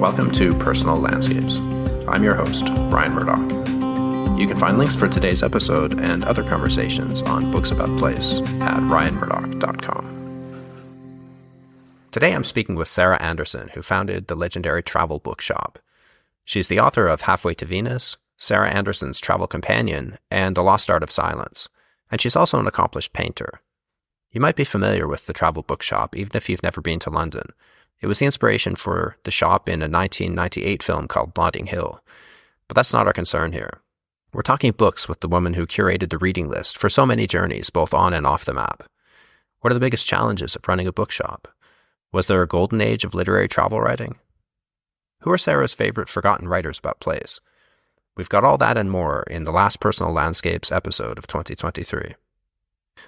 Welcome to Personal Landscapes. I'm your host, Ryan Murdoch. You can find links for today's episode and other conversations on Books About Place at ryanmurdoch.com. Today I'm speaking with Sarah Anderson, who founded the legendary Travel Bookshop. She's the author of Halfway to Venus, Sarah Anderson's Travel Companion, and The Lost Art of Silence, and she's also an accomplished painter. You might be familiar with the Travel Bookshop, even if you've never been to London. It was the inspiration for the shop in a 1998 film called Notting Hill. But that's not our concern here. We're talking books with the woman who curated the reading list for so many journeys, both on and off the map. What are the biggest challenges of running a bookshop? Was there a golden age of literary travel writing? Who are Sarah's favorite forgotten writers about place? We've got all that and more in the last Personal Landscapes episode of 2023.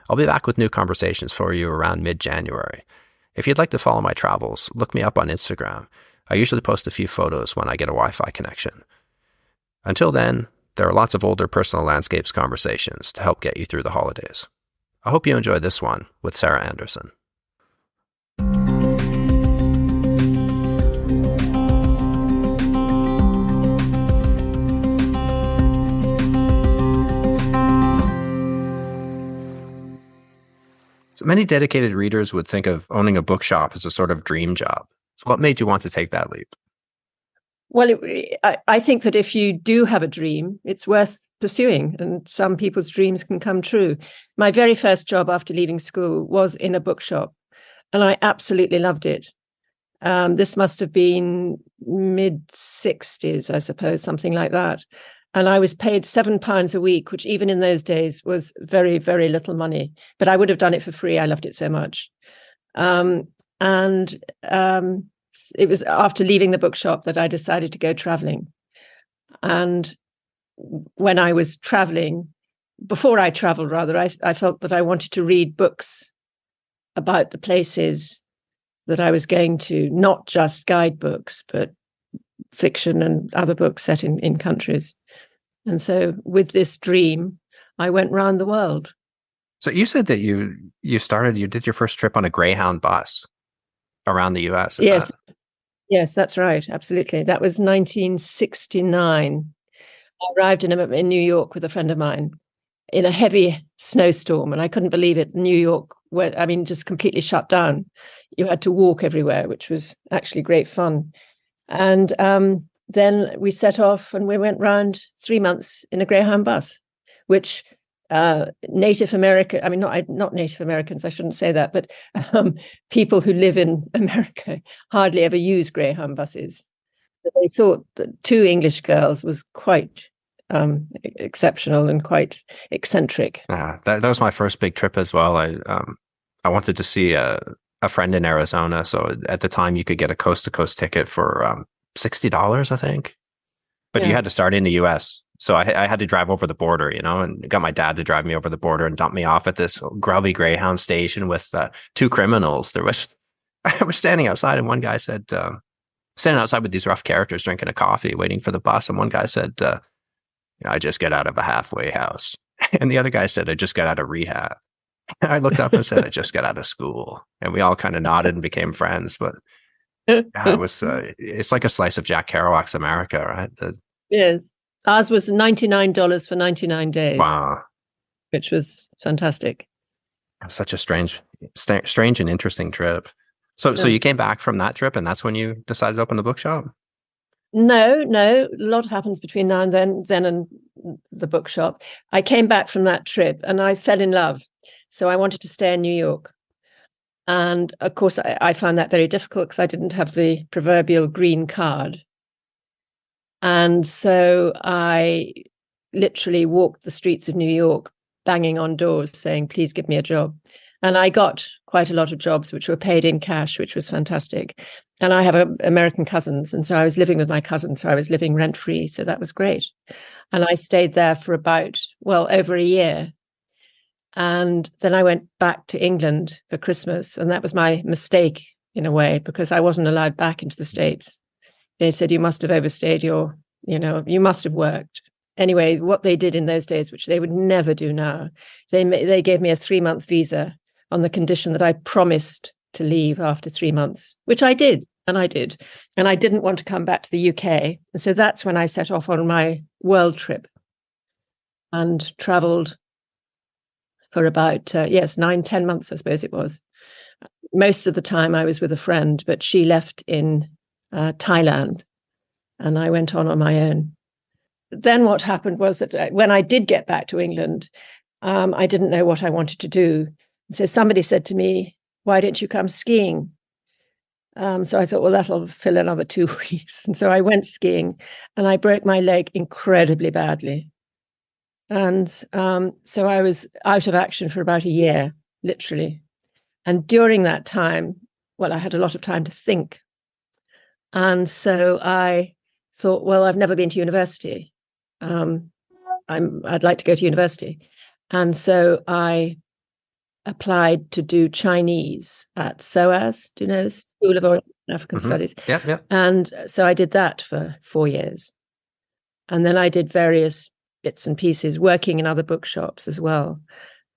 I'll be back with new conversations for you around mid-January. If you'd like to follow my travels, look me up on Instagram. I usually post a few photos when I get a Wi-Fi connection. Until then, there are lots of older Personal Landscapes conversations to help get you through the holidays. I hope you enjoy this one with Sarah Anderson. So many dedicated readers would think of owning a bookshop as a sort of dream job. So what made you want to take that leap? Well, I think that if you do have a dream, it's worth pursuing, and some people's dreams can come true. My very first job after leaving school was in a bookshop, and I absolutely loved it. This must have been mid-60s, I suppose, something like that. And I was paid £7 a week, which even in those days was very, very little money. But I would have done it for free. I loved it so much. It was after leaving the bookshop that I decided to go traveling. And when I was traveling, before I traveled, rather, I felt that I wanted to read books about the places that I was going to, not just guidebooks, but fiction and other books set in countries. And so with this dream, I went round the world. So you said that you did your first trip on a Greyhound bus around the US. Yes. Yes, that's right. Absolutely. That was 1969. I arrived in New York with a friend of mine in a heavy snowstorm, and I couldn't believe it. New York, just completely shut down. You had to walk everywhere, which was actually great fun. And then we set off and we went round 3 months in a Greyhound bus, which Native American, not Native Americans, I shouldn't say that, but people who live in America hardly ever use Greyhound buses. But they thought that 2 English girls was quite exceptional and quite eccentric. That was my first big trip as well. I wanted to see a friend in Arizona. So at the time you could get a coast-to-coast ticket for $60, I think. But You had to start in the US. So I had to drive over the border, and got my dad to drive me over the border and dump me off at this grubby Greyhound station with 2 criminals. I was standing outside, and one guy said, standing outside with these rough characters drinking a coffee, waiting for the bus. And one guy said, I just got out of a halfway house. And the other guy said, I just got out of rehab. I looked up and said, I just got out of school. And we all kind of nodded and became friends. But it was it's like a slice of Jack Kerouac's America, right? Yes. Ours was $99 for 99 days. Wow. Which was fantastic. Such a strange and interesting trip. So you came back from that trip, and that's when you decided to open the bookshop? No. A lot happens between now and then and the bookshop. I came back from that trip and I fell in love. So I wanted to stay in New York. And of course, I found that very difficult because I didn't have the proverbial green card. And so I literally walked the streets of New York, banging on doors, saying, please give me a job. And I got quite a lot of jobs, which were paid in cash, which was fantastic. And I have American cousins. And so I was living with my cousins. So I was living rent-free. So that was great. And I stayed there for over a year. And then I went back to England for Christmas. And that was my mistake in a way, because I wasn't allowed back into the States. They said, you must have overstayed you must have worked. Anyway, what they did in those days, which they would never do now, they gave me a 3-month visa on the condition that I promised to leave after 3 months, which I did. And I did. And I didn't want to come back to the UK. And so that's when I set off on my world trip and traveled for about, 9-10 months, I suppose it was. Most of the time I was with a friend, but she left in Thailand and I went on my own. Then what happened was that when I did get back to England, I didn't know what I wanted to do. So somebody said to me, why don't you come skiing? So I thought, well, that'll fill another 2 weeks. And so I went skiing and I broke my leg incredibly badly. And so I was out of action for about a year, literally. And during that time, I had a lot of time to think. And so I thought, well, I've never been to university. I'd like to go to university. And so I applied to do Chinese at SOAS, do you know, School of African Studies? Yeah. And so I did that for 4 years. And then I did various bits and pieces, working in other bookshops as well.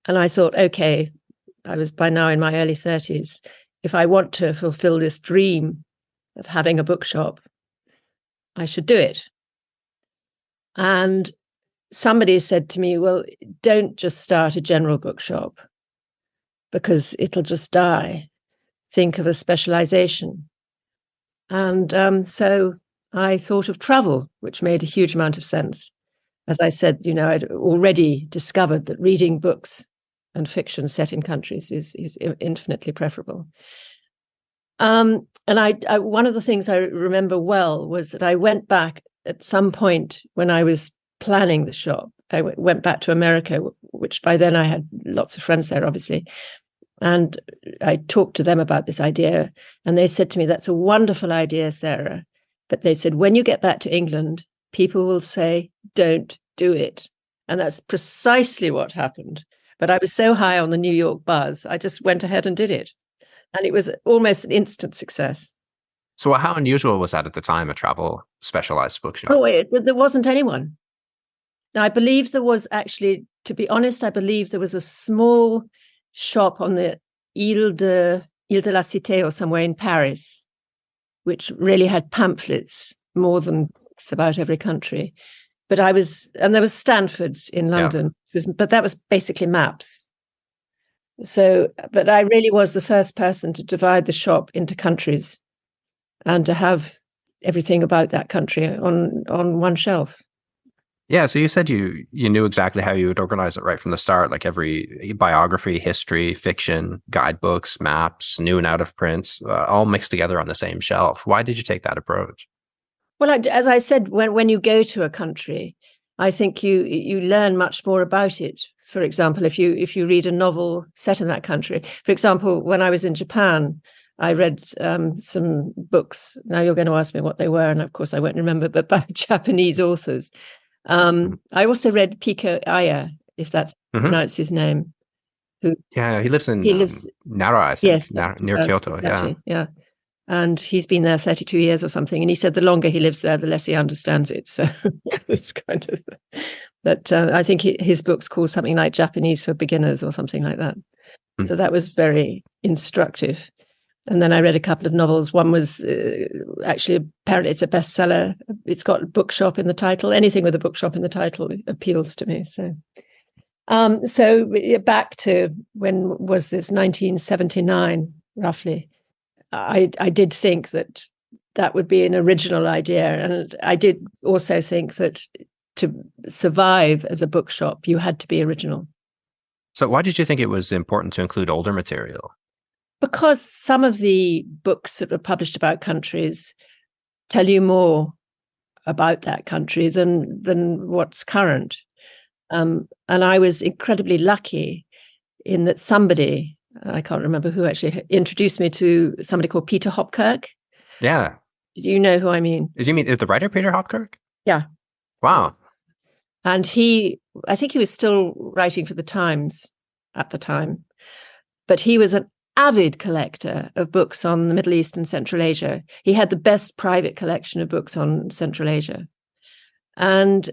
And I thought, okay, I was by now in my early 30s. If I want to fulfill this dream of having a bookshop, I should do it. And somebody said to me, well, don't just start a general bookshop because it'll just die. Think of a specialization. And so I thought of travel, which made a huge amount of sense. As I said, I'd already discovered that reading books and fiction set in countries is infinitely preferable. And I one of the things I remember well was that I went back at some point when I was planning the shop. I went back to America, which by then I had lots of friends there, obviously. And I talked to them about this idea. And they said to me, that's a wonderful idea, Sarah. But they said, when you get back to England, people will say, don't do it. And that's precisely what happened. But I was so high on the New York buzz, I just went ahead and did it. And it was almost an instant success. So how unusual was that at the time, a travel specialized bookshop? Oh, there wasn't anyone. Now, I believe there was actually, to be honest, I believe there was a small shop on the Ile de la Cité or somewhere in Paris, which really had pamphlets more than books about every country. But and there was Stanford's in London, but that was basically maps. So, but I really was the first person to divide the shop into countries and to have everything about that country on one shelf. Yeah, so you said you knew exactly how you would organize it right from the start, like every biography, history, fiction, guidebooks, maps, new and out of print, all mixed together on the same shelf. Why did you take that approach? Well, as I said, when you go to a country, I think you learn much more about it. For example, if you read a novel set in that country, for example, when I was in Japan, I read some books. Now you're going to ask me what they were, and of course I won't remember, but by Japanese authors. I also read Pico Aya, if that's pronounced his name. He lives in Nara, I think, yes, near Kyoto. Exactly, yeah. And he's been there 32 years or something. And he said the longer he lives there, the less he understands it. So it's kind of, but I think his book's called something like Japanese for Beginners or something like that. So that was very instructive. And then I read a couple of novels. One was actually, apparently it's a bestseller. It's got bookshop in the title. Anything with a bookshop in the title appeals to me. So back to when was this, 1979, roughly. I did think that would be an original idea. And I did also think that to survive as a bookshop, you had to be original. So why did you think it was important to include older material? Because some of the books that were published about countries tell you more about that country than what's current. And I was incredibly lucky in that somebody, I can't remember who actually, introduced me to somebody called Peter Hopkirk. Yeah. You know who I mean? Did you mean the writer Peter Hopkirk? Yeah. Wow. And I think he was still writing for the Times at the time, but he was an avid collector of books on the Middle East and Central Asia. He had the best private collection of books on Central Asia. And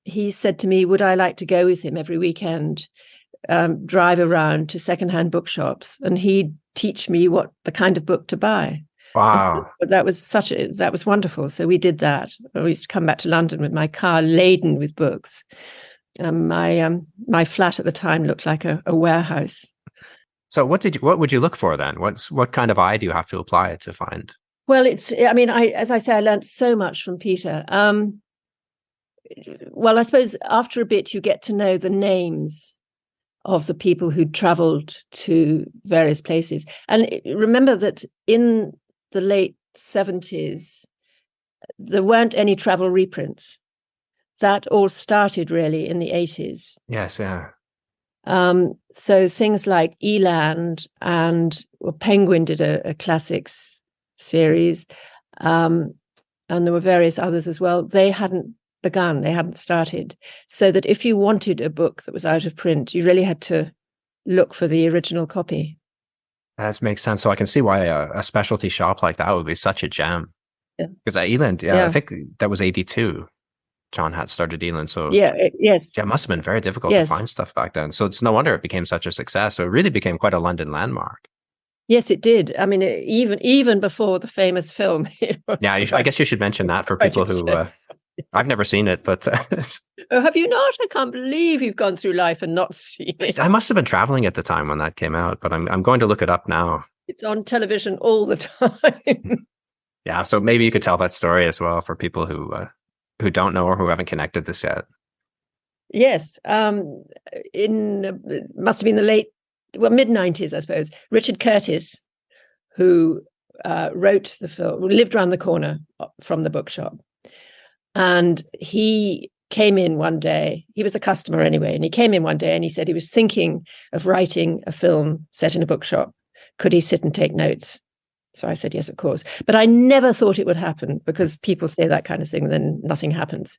he said to me, would I like to go with him every weekend, drive around to secondhand bookshops, and he'd teach me what the kind of book to buy. Wow. That was wonderful. So we did that. I used to come back to London with my car laden with books. My flat at the time looked like a warehouse. So what would you look for then? What kind of eye do you have to apply to find? Well, as I say, I learned so much from Peter. Well, I suppose after a bit, you get to know the names of the people who traveled to various places. And remember that in the late 70s, there weren't any travel reprints. That all started really in the 80s. Yes, yeah. So things like Eland and Penguin did a classics series, and there were various others as well. They hadn't begun, they hadn't started. So that if you wanted a book that was out of print, you really had to look for the original copy. That makes sense. So I can see why a specialty shop like that would be such a gem. Yeah. Because Eland, I think that was 82. John had started Eland. So yes. Yeah, it must have been very difficult to find stuff back then. So it's no wonder it became such a success. So it really became quite a London landmark. Yes, it did. I mean, even before the famous film. I guess you should mention that for people who I've never seen it, but oh, have you not? I can't believe you've gone through life and not seen it. I must have been traveling at the time when that came out, but I'm going to look it up now. It's on television all the time. Yeah, so maybe you could tell that story as well for people who don't know or who haven't connected this yet. Yes, must have been the mid-90s, I suppose. Richard Curtis, who wrote the film, lived around the corner from the bookshop. And he came in one day, he was a customer anyway, and he came in one day and he said he was thinking of writing a film set in a bookshop. Could he sit and take notes? So I said, yes, of course. But I never thought it would happen because people say that kind of thing, then nothing happens.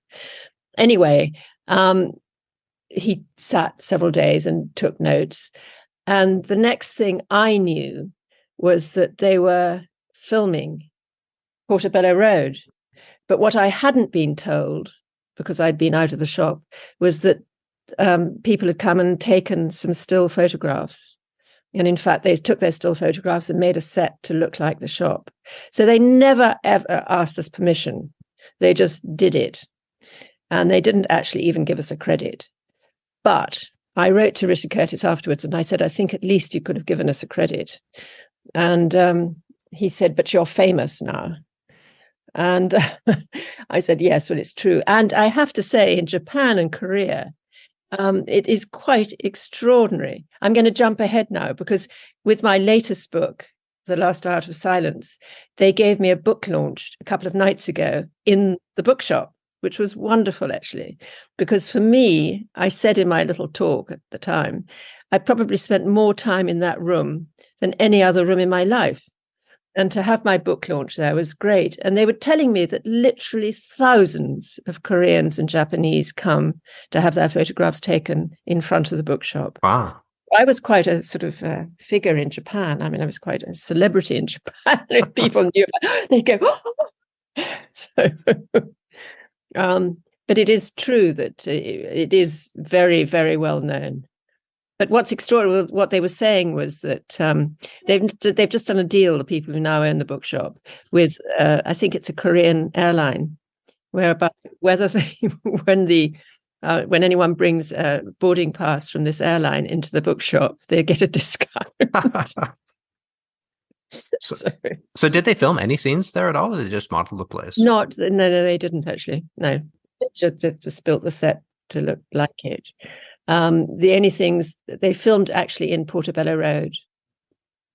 Anyway, he sat several days and took notes. And the next thing I knew was that they were filming Portobello Road. But what I hadn't been told, because I'd been out of the shop, was that people had come and taken some still photographs. And in fact, they took their still photographs and made a set to look like the shop. So they never, ever asked us permission. They just did it. And they didn't actually even give us a credit. But I wrote to Richard Curtis afterwards and I said, I think at least you could have given us a credit. And he said, but you're famous now. And I said, yes, well, it's true. And I have to say, in Japan and Korea, it is quite extraordinary. I'm going to jump ahead now because with my latest book, The Last Art of Silence, they gave me a book launch a couple of nights ago in the bookshop, which was wonderful, actually, because for me, I said in my little talk at the time, I probably spent more time in that room than any other room in my life. And to have my book launch there was great. And they were telling me that literally thousands of Koreans and Japanese come to have their photographs taken in front of the bookshop. Wow. I was quite a sort of figure in Japan. I mean, I was quite a celebrity in Japan. If people knew, they'd go, oh! So, but it is true that it is very, very well known. But what's extraordinary, what they were saying was that they've just done a deal, the people who now own the bookshop, with I think it's a Korean airline, whereby whether when anyone brings a boarding pass from this airline into the bookshop, they get a discount. So did they film any scenes there at all, or did they just model the place? No, they didn't actually. No, they just built the set to look like it. The only things they filmed actually in Portobello Road.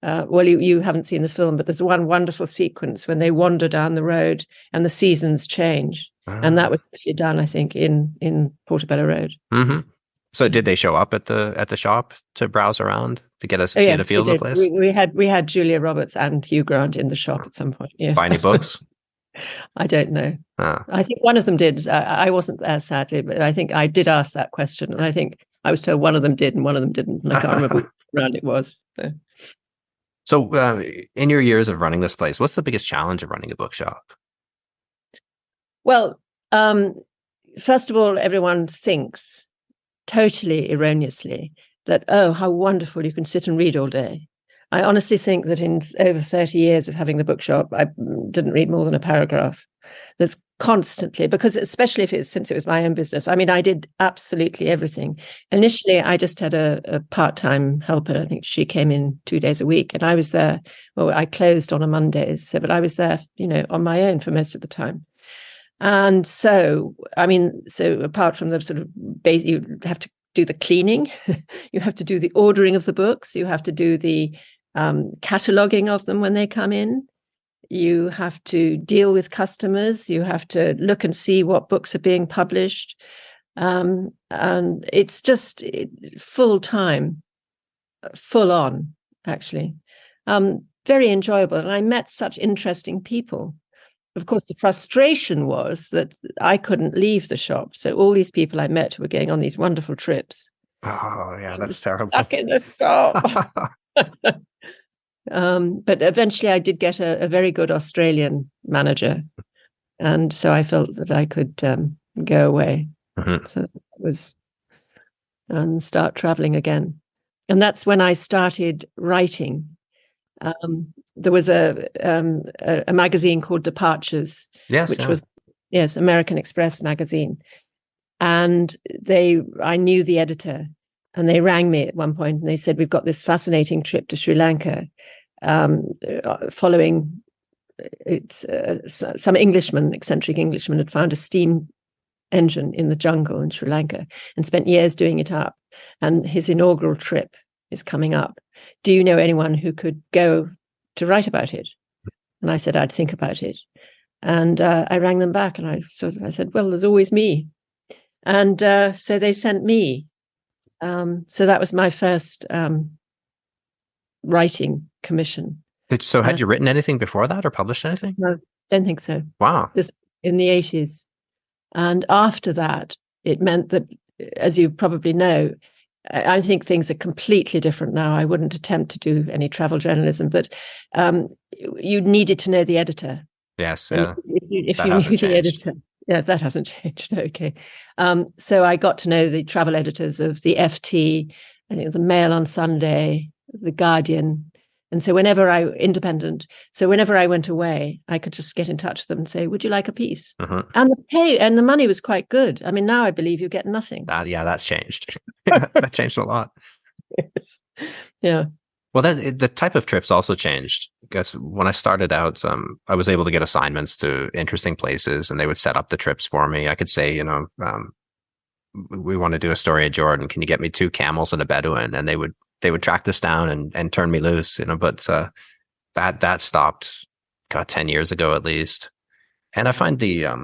Well, you haven't seen the film, but there's one wonderful sequence when they wander down the road and the seasons change. And that was actually done, I think, in Portobello Road. Mm-hmm. So did they show up at the shop to browse around to get a feel of the place? We had Julia Roberts and Hugh Grant in the shop at some point. Yes. Buy any books? I don't know. I think one of them did. I wasn't there, sadly, but I think I did ask that question, and I think I was told one of them did and one of them didn't, and I can't remember which round it was. So in your years of running this place, what's the biggest challenge of running a bookshop? Well, first of all, everyone thinks totally erroneously that, oh, how wonderful, you can sit and read all day. I honestly think that in over 30 years of having the bookshop, I didn't read more than a paragraph. There's constantly, because especially since it was my own business. I mean, I did absolutely everything. Initially, I just had a part-time helper. I think she came in 2 days a week, and I was there. Well, I closed on a Monday, but I was there, on my own for most of the time. And so, so apart from the sort of base, you have to do the cleaning, you have to do the ordering of the books, you have to do the cataloging of them when they come in. You have to deal with customers. You have to look and see what books are being published. And it's just full time, full on, actually. Very enjoyable. And I met such interesting people. Of course, the frustration was that I couldn't leave the shop. So all these people I met were going on these wonderful trips. Oh, yeah, that's terrible. Stuck in the shop. But eventually I did get a very good Australian manager. And so I felt that I could go away. Mm-hmm. So it was, and start traveling again. And that's when I started writing. There was a magazine called Departures, which was American Express magazine. And I knew the editor. And they rang me at one point and they said, we've got this fascinating trip to Sri Lanka following some eccentric Englishman had found a steam engine in the jungle in Sri Lanka and spent years doing it up. And his inaugural trip is coming up. Do you know anyone who could go to write about it? And I said, I'd think about it. And I rang them back and I said, well, there's always me. And so they sent me. So that was my first writing commission. Had you written anything before that or published anything? No, don't think so. Wow. This in the 80s. And after that, it meant that, as you probably know, I think things are completely different now. I wouldn't attempt to do any travel journalism, but you needed to know the editor. Yes, yeah. If you knew the editor. Yeah, that hasn't changed. Okay. So I got to know the travel editors of the FT, I think the Mail on Sunday, the Guardian. And so whenever I went away, I could just get in touch with them and say, would you like a piece? Uh-huh. And the pay and the money was quite good. I mean, now I believe you get nothing. That's changed. That changed a lot. Yes. Yeah. Well, the type of trips also changed, because when I started out, I was able to get assignments to interesting places and they would set up the trips for me. I could say, we want to do a story at Jordan. Can you get me 2 camels and a Bedouin? And they would track this down and turn me loose, but that stopped 10 years ago at least. And I find there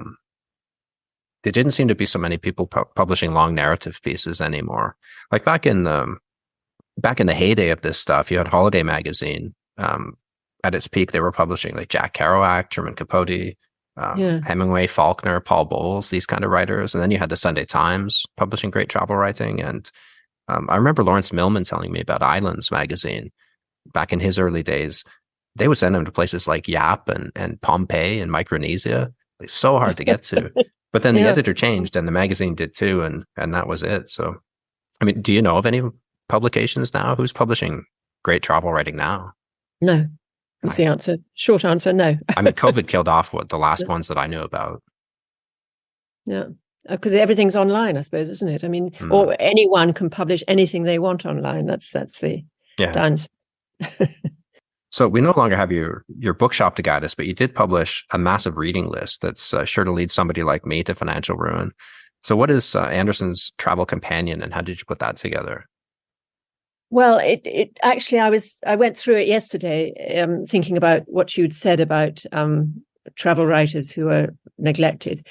didn't seem to be so many people publishing long narrative pieces anymore. Like back in the heyday of this stuff, you had Holiday Magazine. At its peak, they were publishing like Jack Kerouac, Truman Capote, Hemingway, Faulkner, Paul Bowles, these kind of writers. And then you had the Sunday Times publishing great travel writing. And I remember Lawrence Millman telling me about Islands Magazine back in his early days. They would send him to places like Yap and Pompeii and Micronesia. It's so hard to get to. But then the editor changed and the magazine did too. And that was it. So, I mean, do you know of any publications now? Who's publishing great travel writing now? No, that's the answer. Short answer, no. I mean, COVID killed off the last ones that I knew about. Yeah, because everything's online, I suppose, isn't it? I mean, or anyone can publish anything they want online. That's the downside. So we no longer have your bookshop to guide us, but you did publish a massive reading list that's sure to lead somebody like me to financial ruin. So what is Anderson's Travel Companion, and how did you put that together? Well, it actually, I went through it yesterday, thinking about what you'd said about travel writers who are neglected.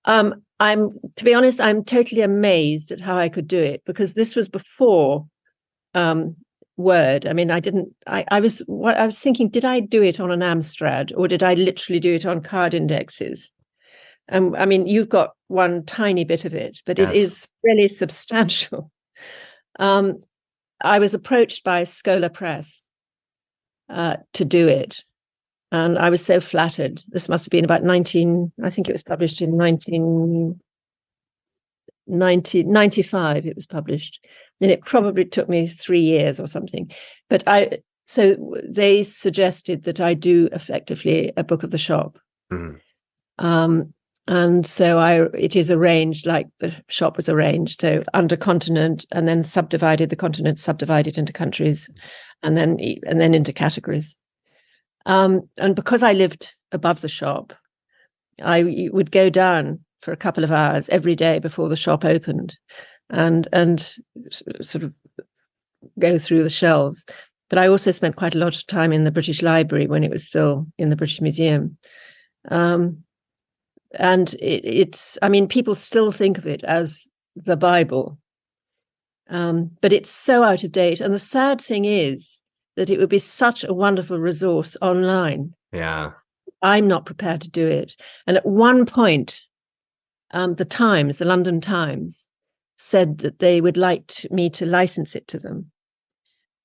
To be honest, I'm totally amazed at how I could do it, because this was before Word. I mean, I was thinking, did I do it on an Amstrad or did I literally do it on card indexes? I mean, you've got one tiny bit of it, but it is really substantial. I was approached by Scholar Press to do it. And I was so flattered. This must have been about I think it was published in 1995, it was published. And it probably took me 3 years or something. But So they suggested that I do effectively a book of the shop. Mm. And so it is arranged like the shop was arranged. So under continent, and then the continent subdivided into countries, and then into categories. And because I lived above the shop, I would go down for a couple of hours every day before the shop opened, and sort of go through the shelves. But I also spent quite a lot of time in the British Library when it was still in the British Museum. And it's, I mean, people still think of it as the Bible, but it's so out of date. And the sad thing is that it would be such a wonderful resource online. Yeah. I'm not prepared to do it. And at one point, the London Times, said that they would like me to license it to them.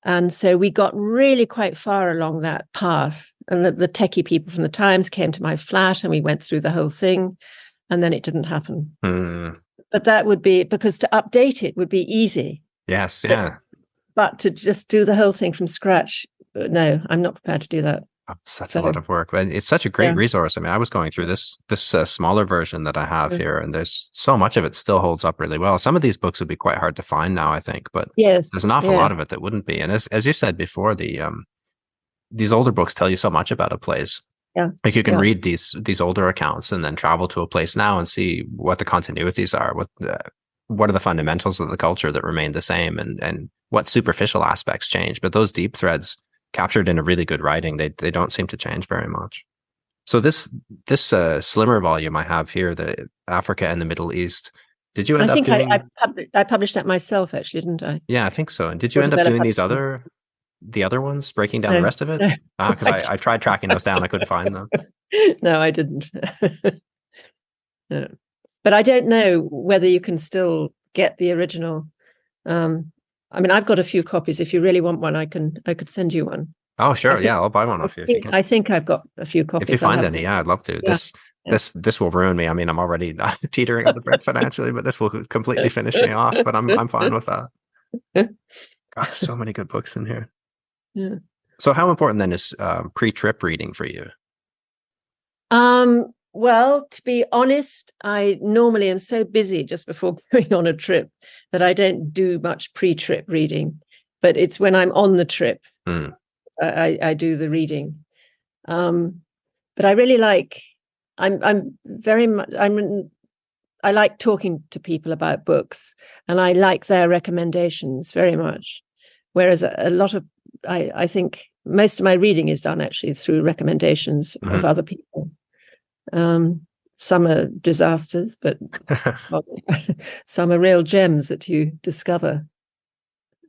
And so we got really quite far along that path. And the techie people from the Times came to my flat and we went through the whole thing. And then it didn't happen. But that would be, because to update it would be easy. Yes, yeah. But to just do the whole thing from scratch, no, I'm not prepared to do that. Such a lot of work, but it's such a great resource. I mean, I was going through this smaller version that I have here, and there's so much of it still holds up really well. Some of these books would be quite hard to find now, I think, but there's an awful lot of it that wouldn't be. And as you said before, these older books tell you so much about a place. Yeah, like you can read these older accounts and then travel to a place now and see what the continuities are, what are the fundamentals of the culture that remain the same, and what superficial aspects change. But those deep threads, captured in a really good writing, they don't seem to change very much. So this slimmer volume I have here, the Africa and the Middle East, did you end up doing? I published that myself, actually, didn't I? Yeah, I think so. And did you end up doing the other ones, breaking down the rest of it? Because I tried tracking those down, I couldn't find them. No, I didn't. No. But I don't know whether you can still get the original. I mean, I've got a few copies. If you really want one, I could send you one. Oh, sure. I'll buy one off you. I think I've got a few copies. If you find any, I'd love to. Yeah. This will ruin me. I mean, I'm already teetering on the brink financially, but this will completely finish me off. But I'm fine with that. God, there's so many good books in here. Yeah. So how important then is pre-trip reading for you? Well, to be honest, I normally am so busy just before going on a trip that I don't do much pre-trip reading. But it's when I'm on the trip, I do the reading. But I really like. I like talking to people about books, and I like their recommendations very much. Whereas a lot of, I think most of my reading is done actually through recommendations of other people. Some are disasters, but some are real gems that you discover.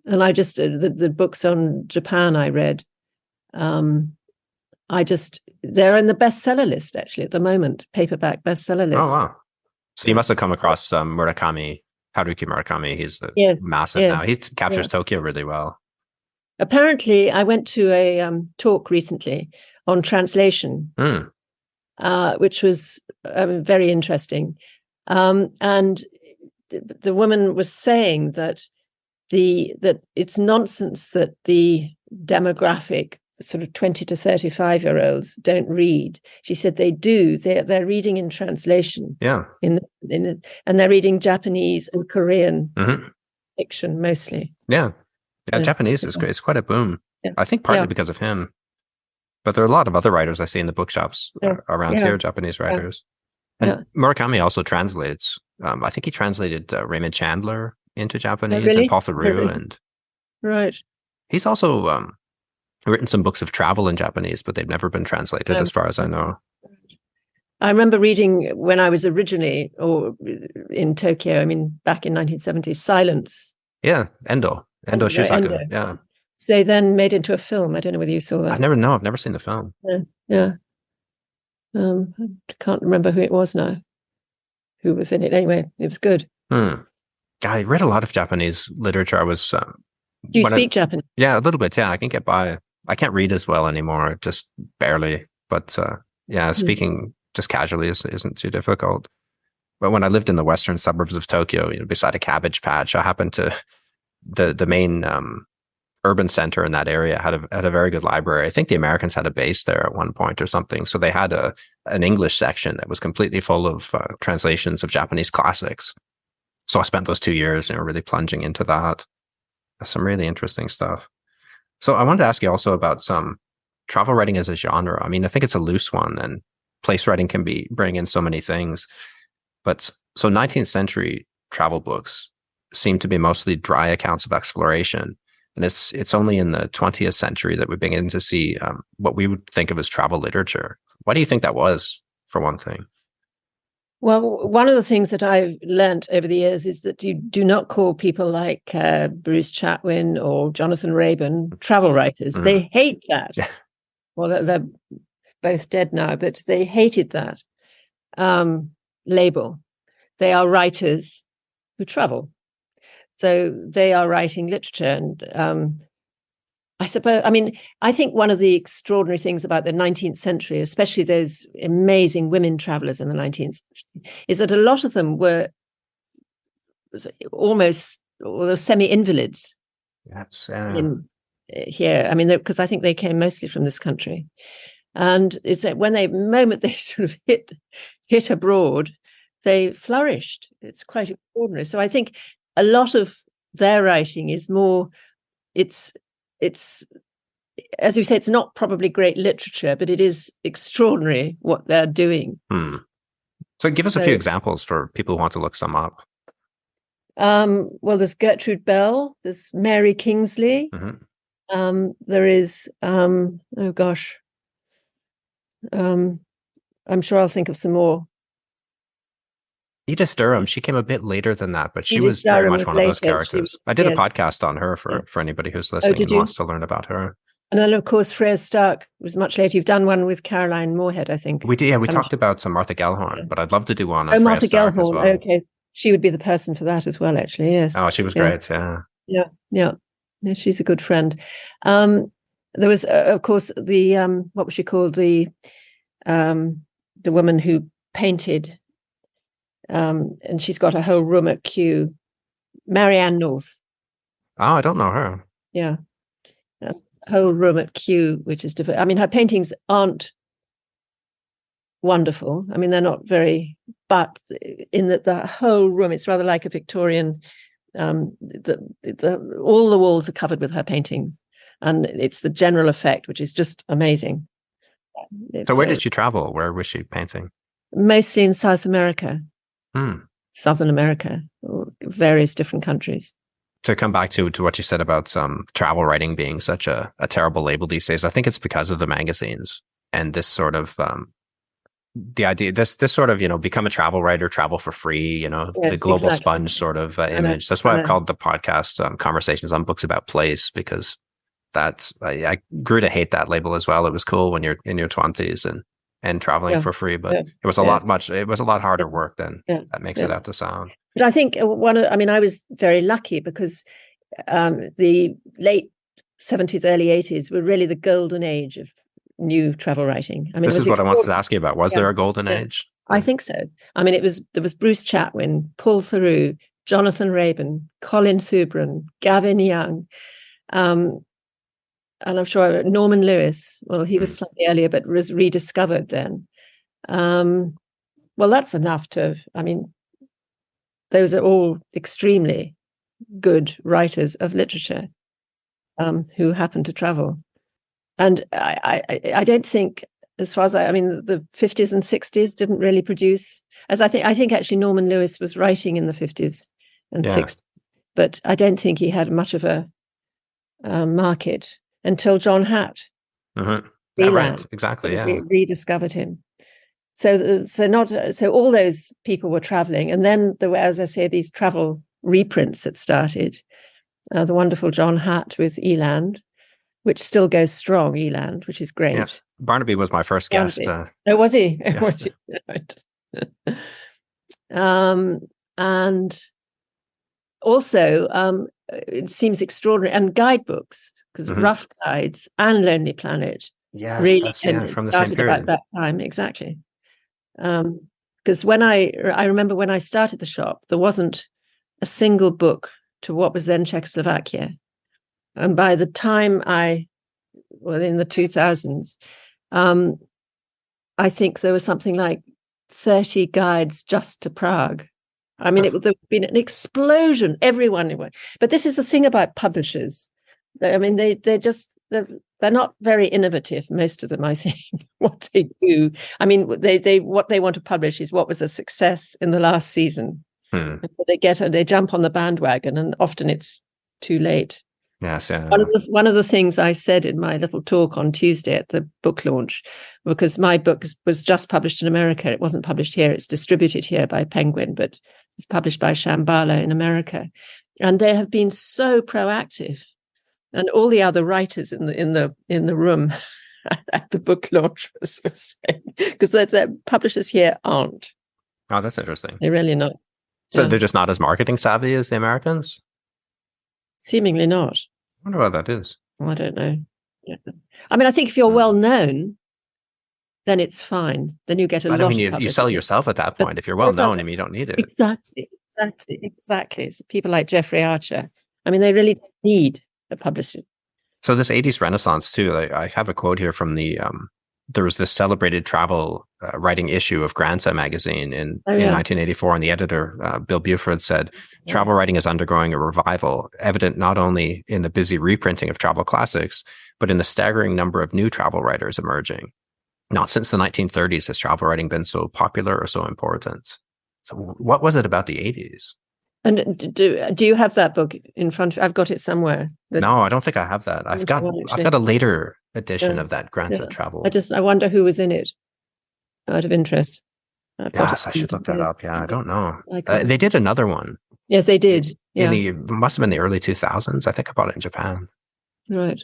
And I just, the books on Japan I read, they're in the bestseller list actually at the moment, paperback bestseller list. Oh, wow. So you must have come across Haruki Murakami. He's massive now. He captures Tokyo really well. Apparently, I went to a talk recently on translation, which was very interesting. And the woman was saying that it's nonsense that the demographic, sort of 20 to 35-year-olds, don't read. She said they do. They're reading in translation. Yeah. And they're reading Japanese and Korean fiction mostly. Yeah. Japanese is great. It's quite a boom. Yeah. I think partly because of him. But there are a lot of other writers I see in the bookshops around here, Japanese writers. And Murakami also translates. I think he translated Raymond Chandler into Japanese and Paul Theroux. And he's also written some books of travel in Japanese, but they've never been translated as far as I know. I remember reading when I was originally in Tokyo, I mean, back in 1970s, Silence. Yeah, Endo Shisaku. Yeah. So they then made it into a film. I don't know whether you saw that. I've never seen the film. Yeah. I can't remember who it was now, who was in it. Anyway, it was good. I read a lot of Japanese literature. I was. Do you speak Japanese? Yeah, a little bit. Yeah, I can get by. I can't read as well anymore, just barely. But speaking just casually isn't too difficult. But when I lived in the western suburbs of Tokyo, beside a cabbage patch, I happened to the main urban center in that area had a very good library. I think the Americans had a base there at one point or something. So they had an English section that was completely full of translations of Japanese classics. So I spent those 2 years, really plunging into that. Some really interesting stuff. So I wanted to ask you also about some travel writing as a genre. I mean, I think it's a loose one, and place writing can bring in so many things. But so 19th century travel books seem to be mostly dry accounts of exploration. And it's only in the 20th century that we begin to see what we would think of as travel literature. Why do you think that was, for one thing? Well, one of the things that I've learnt over the years is that you do not call people like Bruce Chatwin or Jonathan Raban travel writers. Mm. They hate that. Yeah. Well, they're both dead now, but they hated that label. They are writers who travel. So they are writing literature. And I think one of the extraordinary things about the 19th century, especially those amazing women travelers in the 19th century, is that a lot of them were almost semi-invalids. Yes. Here. I mean, because I think they came mostly from this country. And it's when moment they sort of hit abroad, they flourished. It's quite extraordinary. So I think a lot of their writing is more, it's as you say, it's not probably great literature, but it is extraordinary what they're doing. So give us a few examples for people who want to look some up. Well, there's Gertrude Bell, there's Mary Kingsley. Mm-hmm. There is, I'm sure I'll think of some more. Edith Durham, she came a bit later than that, but she was very much one of those characters. I did a podcast on her for anybody who's listening and wants to learn about her. And then, of course, Freya Stark was much later. You've done one with Caroline Moorhead, I think. We did, yeah. We talked about some Martha Gellhorn, but I'd love to do one on Freya Stark as well. Okay. She would be the person for that as well, actually, yes. Oh, she was great, yeah. Yeah, she's a good friend. There was, of course, the, what was she called? The woman who painted, and she's got a whole room at Kew, Marianne North. Oh, I don't know her. Yeah. A whole room at Kew, which is different. I mean, her paintings aren't wonderful. I mean, they're not very, but in the whole room, it's rather like a Victorian, all the walls are covered with her painting, and it's the general effect, which is just amazing. So where did she travel? Where was she painting? Mostly in South America, Southern America, various different countries. To come back to what you said about travel writing being such a terrible label these days, I think it's because of the magazines and this sort of the idea, this sort of, become a travel writer, travel for free, yes, the global sponge sort of image. That's why I've called the podcast Conversations on Books About Place, because I grew to hate that label as well. It was cool when you're in your 20s and traveling for free, but it was a lot harder work than that makes it out to sound. But I think I was very lucky because the late 70s, early 80s were really the golden age of new travel writing. I mean, this is what I wanted to ask you about. Was there a golden age? I think so. I mean, there was Bruce Chatwin, Paul Theroux, Jonathan Raban, Colin Subran, Gavin Young, and I'm sure Norman Lewis. Well, he was slightly earlier, but was rediscovered then. Well, that's enough those are all extremely good writers of literature who happen to travel. And I don't think, as far as the 50s and 60s didn't really produce, as I think actually Norman Lewis was writing in the 50s and 60s, but I don't think he had much of a market until John Hatt. Mm-hmm. Right, exactly, rediscovered him. So all those people were traveling, and then there were, as I say, these travel reprints that started. The wonderful John Hatt with Eland, which still goes strong, Eland, which is great. Yeah. Barnaby was my first guest. Was he? Yeah. Was he? Right. And also, it seems extraordinary, and guidebooks, because Rough Guides and Lonely Planet. Yes, really that's from the same period. About that time, exactly. Because when I remember when I started the shop, there wasn't a single book to what was then Czechoslovakia. And by the time in the 2000s, I think there was something like 30 guides just to Prague. I mean, there'd been an explosion. Everyone. But this is the thing about publishers. I mean, they're not very innovative. Most of them, I think, what they do. I mean, what they want to publish is what was a success in the last season. And so they jump on the bandwagon, and often it's too late. Yes, yeah. One of the things I said in my little talk on Tuesday at the book launch, because my book was just published in America. It wasn't published here. It's distributed here by Penguin, but it's published by Shambhala in America. And they have been so proactive. And all the other writers in the room at the book launch were saying, because the publishers here aren't. Oh, that's interesting. They're really not. So they're just not as marketing savvy as the Americans? Seemingly not. I wonder what that is. Well, I don't know. Yeah. I mean, I think if you're well known, then it's fine. Then you get a lot. I mean, you sell yourself at that point. If you're well known, you don't need it. Exactly. So people like Jeffrey Archer. I mean, they really need a publicist. So this 80s Renaissance too. I have a quote here from there was this celebrated travel writing issue of Granta magazine in 1984, and the editor, Bill Buford, said, travel writing is undergoing a revival, evident not only in the busy reprinting of travel classics, but in the staggering number of new travel writers emerging. Not since the 1930s has travel writing been so popular or so important. So what was it about the 80s? And do you have that book in front of you? I've got it somewhere. No, I don't think I have that. I've got a later edition of that Granta travel. I wonder who was in it, out of interest. Yes, I should look that up. Yeah, I don't know. They did another one. Yes, they did. Must have been the early 2000s. I think I bought it in Japan. Right.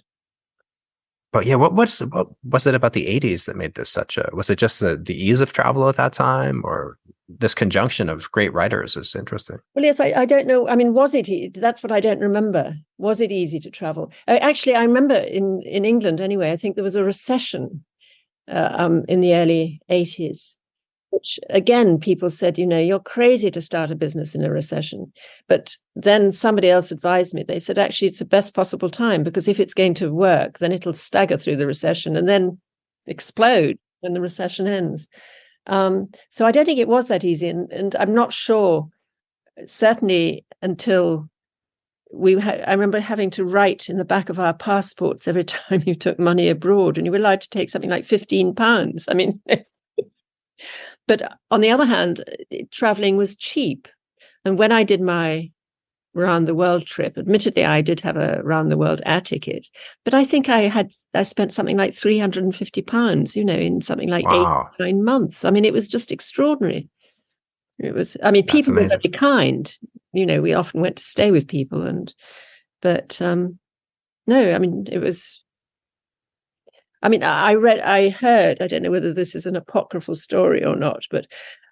But yeah, what was it about the 80s that made this was it just the ease of travel at that time, or this conjunction of great writers is interesting? Well, yes, I don't know. I mean, was it? That's what I don't remember. Was it easy to travel? Actually, I remember in England anyway, I think there was a recession in the early 80s, which again, people said, you're crazy to start a business in a recession. But then somebody else advised me. They said, actually, it's the best possible time, because if it's going to work, then it'll stagger through the recession and then explode when the recession ends. So I don't think it was that easy. And I'm not sure, certainly until I remember having to write in the back of our passports every time you took money abroad, and you were allowed to take something like £15. I mean, but on the other hand, traveling was cheap. And when I did my round the world trip, admittedly, I did have a round the world air ticket, but I think I spent something like £350, in something like 8 or 9 months. I mean, it was just extraordinary. People were very kind. We often went to stay with people, but no, I mean, it was. I heard, I don't know whether this is an apocryphal story or not, but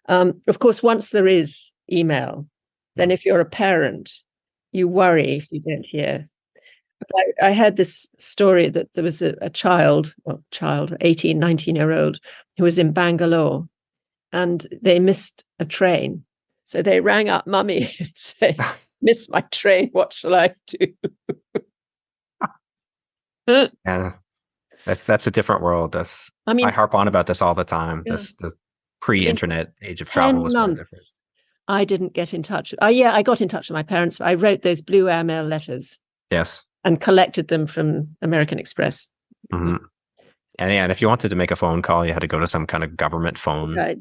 of course, once there is email, then if you're a parent, you worry if you don't hear. I heard this story that there was a child, 18, 19-year-old, who was in Bangalore, and they missed a train. So they rang up mummy and said, missed my train, what shall I do? Yeah. That's a different world. I harp on about this all the time. Yeah. The pre-internet age of travel was very different. I didn't get in touch. I got in touch with my parents. I wrote those blue airmail letters. Yes. And collected them from American Express. Mm-hmm. And if you wanted to make a phone call, you had to go to some kind of government phone. I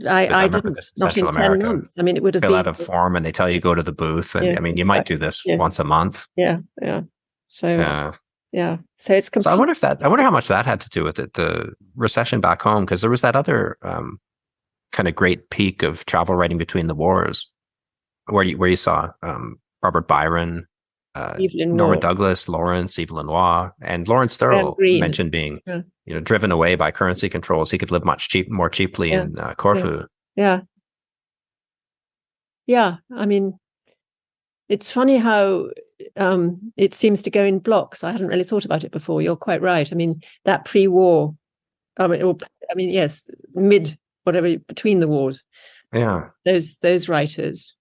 didn't. Not in 10 months. I mean, it would have fill out a form, and they tell you go to the booth. And yes, you might do this once a month. Yeah. So. Yeah, so it's So I wonder how much that had to do with it, the recession back home, because there was that other kind of great peak of travel writing between the wars, where you saw Robert Byron, Norma Douglas, Lawrence, Eve Lenoir, and Lawrence Thurl mentioned being driven away by currency controls. He could live more cheaply in Corfu. Yeah. I mean, it's funny how it seems to go in blocks. I hadn't really thought about it before. You're quite right. I mean, that pre-war, yes, between the wars. Yeah. Those writers.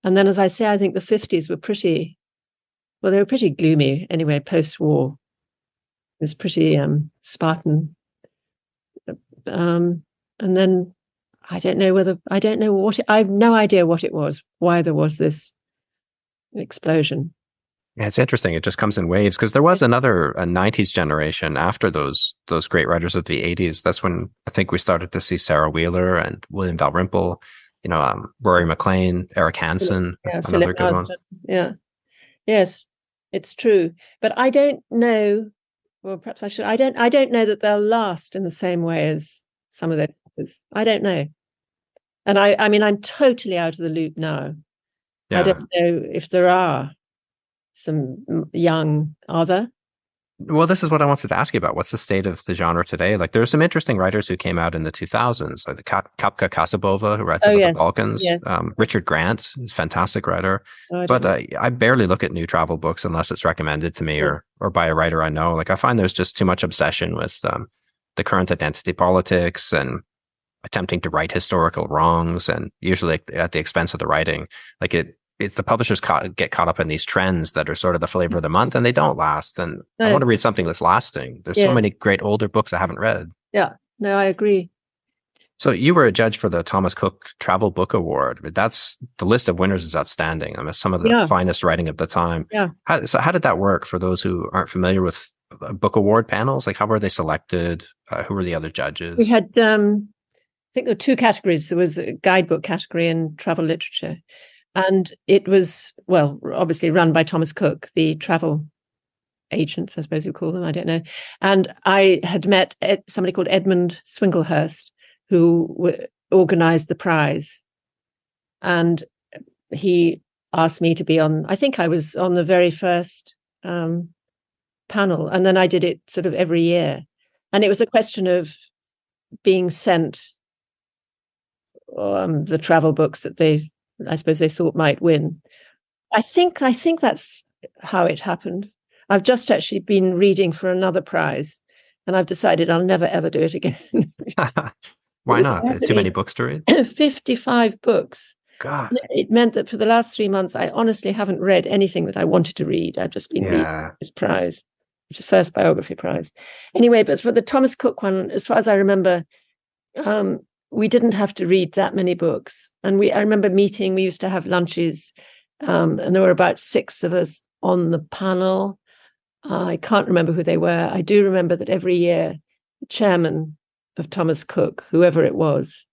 And then, as I say, I think the 50s were pretty well, they were pretty gloomy anyway, post-war. It was pretty Spartan. And then I have no idea what it was, why there was this explosion. Yeah, it's interesting. It just comes in waves because there was a 90s generation after those great writers of the 80s. That's when I think we started to see Sarah Wheeler and William Dalrymple, Rory MacLean, Eric Hansen, another Philip good Marston. Yeah. Yes, it's true. But I don't know, well, perhaps I should, I don't know that they'll last in the same way as some of those others. I don't know. And I mean, I'm totally out of the loop now. Yeah. I don't know if there are some are there? Well, this is what I wanted to ask you about. What's the state of the genre today? Like, there are some interesting writers who came out in the 2000s, like the Kapka Kasabova, who writes about the Balkans. Yes. Richard Grant is a fantastic writer. But I barely look at new travel books unless it's recommended to me or by a writer I know. Like, I find there's just too much obsession with the current identity politics and attempting to right historical wrongs, and usually at the expense of the writing. Like, it's the publishers get caught up in these trends that are sort of the flavor of the month, and they don't last. And I want to read something that's lasting. There's so many great older books I haven't read. Yeah, no, I agree. So you were a judge for the Thomas Cook Travel Book Award. The list of winners is outstanding. I mean, some of the finest writing of the time. Yeah. How did that work for those who aren't familiar with book award panels? Like, how were they selected? Who were the other judges? We had, I think there were two categories. There was a guidebook category and travel literature. And it was, well, obviously run by Thomas Cook, the travel agents, I suppose you call them, I don't know. And I had met somebody called Edmund Swinglehurst, who organized the prize. And he asked me to be on, I think I was on the very first panel. And then I did it sort of every year. And it was a question of being sent the travel books that I suppose they thought might win. I think that's how it happened. I've just actually been reading for another prize, and I've decided I'll never ever do it again. Why not? Too many books to read? 55 books. God. It meant that for the last 3 months, I honestly haven't read anything that I wanted to read. I've just been reading this prize, which is the first biography prize. Anyway, but for the Thomas Cook one, as far as I remember, we didn't have to read that many books. And I remember meeting, we used to have lunches, and there were about 6 of us on the panel. I can't remember who they were. I do remember that every year, the chairman of Thomas Cook, whoever it was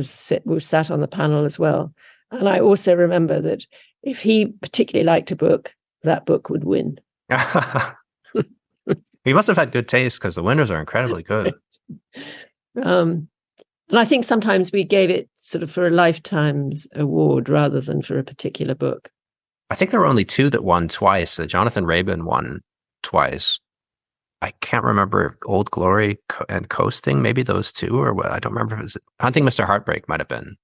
sat on the panel as well. And I also remember that if he particularly liked a book, that book would win. He must have had good taste, because the winners are incredibly good. And I think sometimes we gave it sort of for a lifetime's award rather than for a particular book. I think there were only 2 that won twice. Jonathan Rabin won twice. I can't remember if Old Glory and Coasting, maybe those 2, or what. I don't remember if it was Hunting Mr. Heartbreak might have been.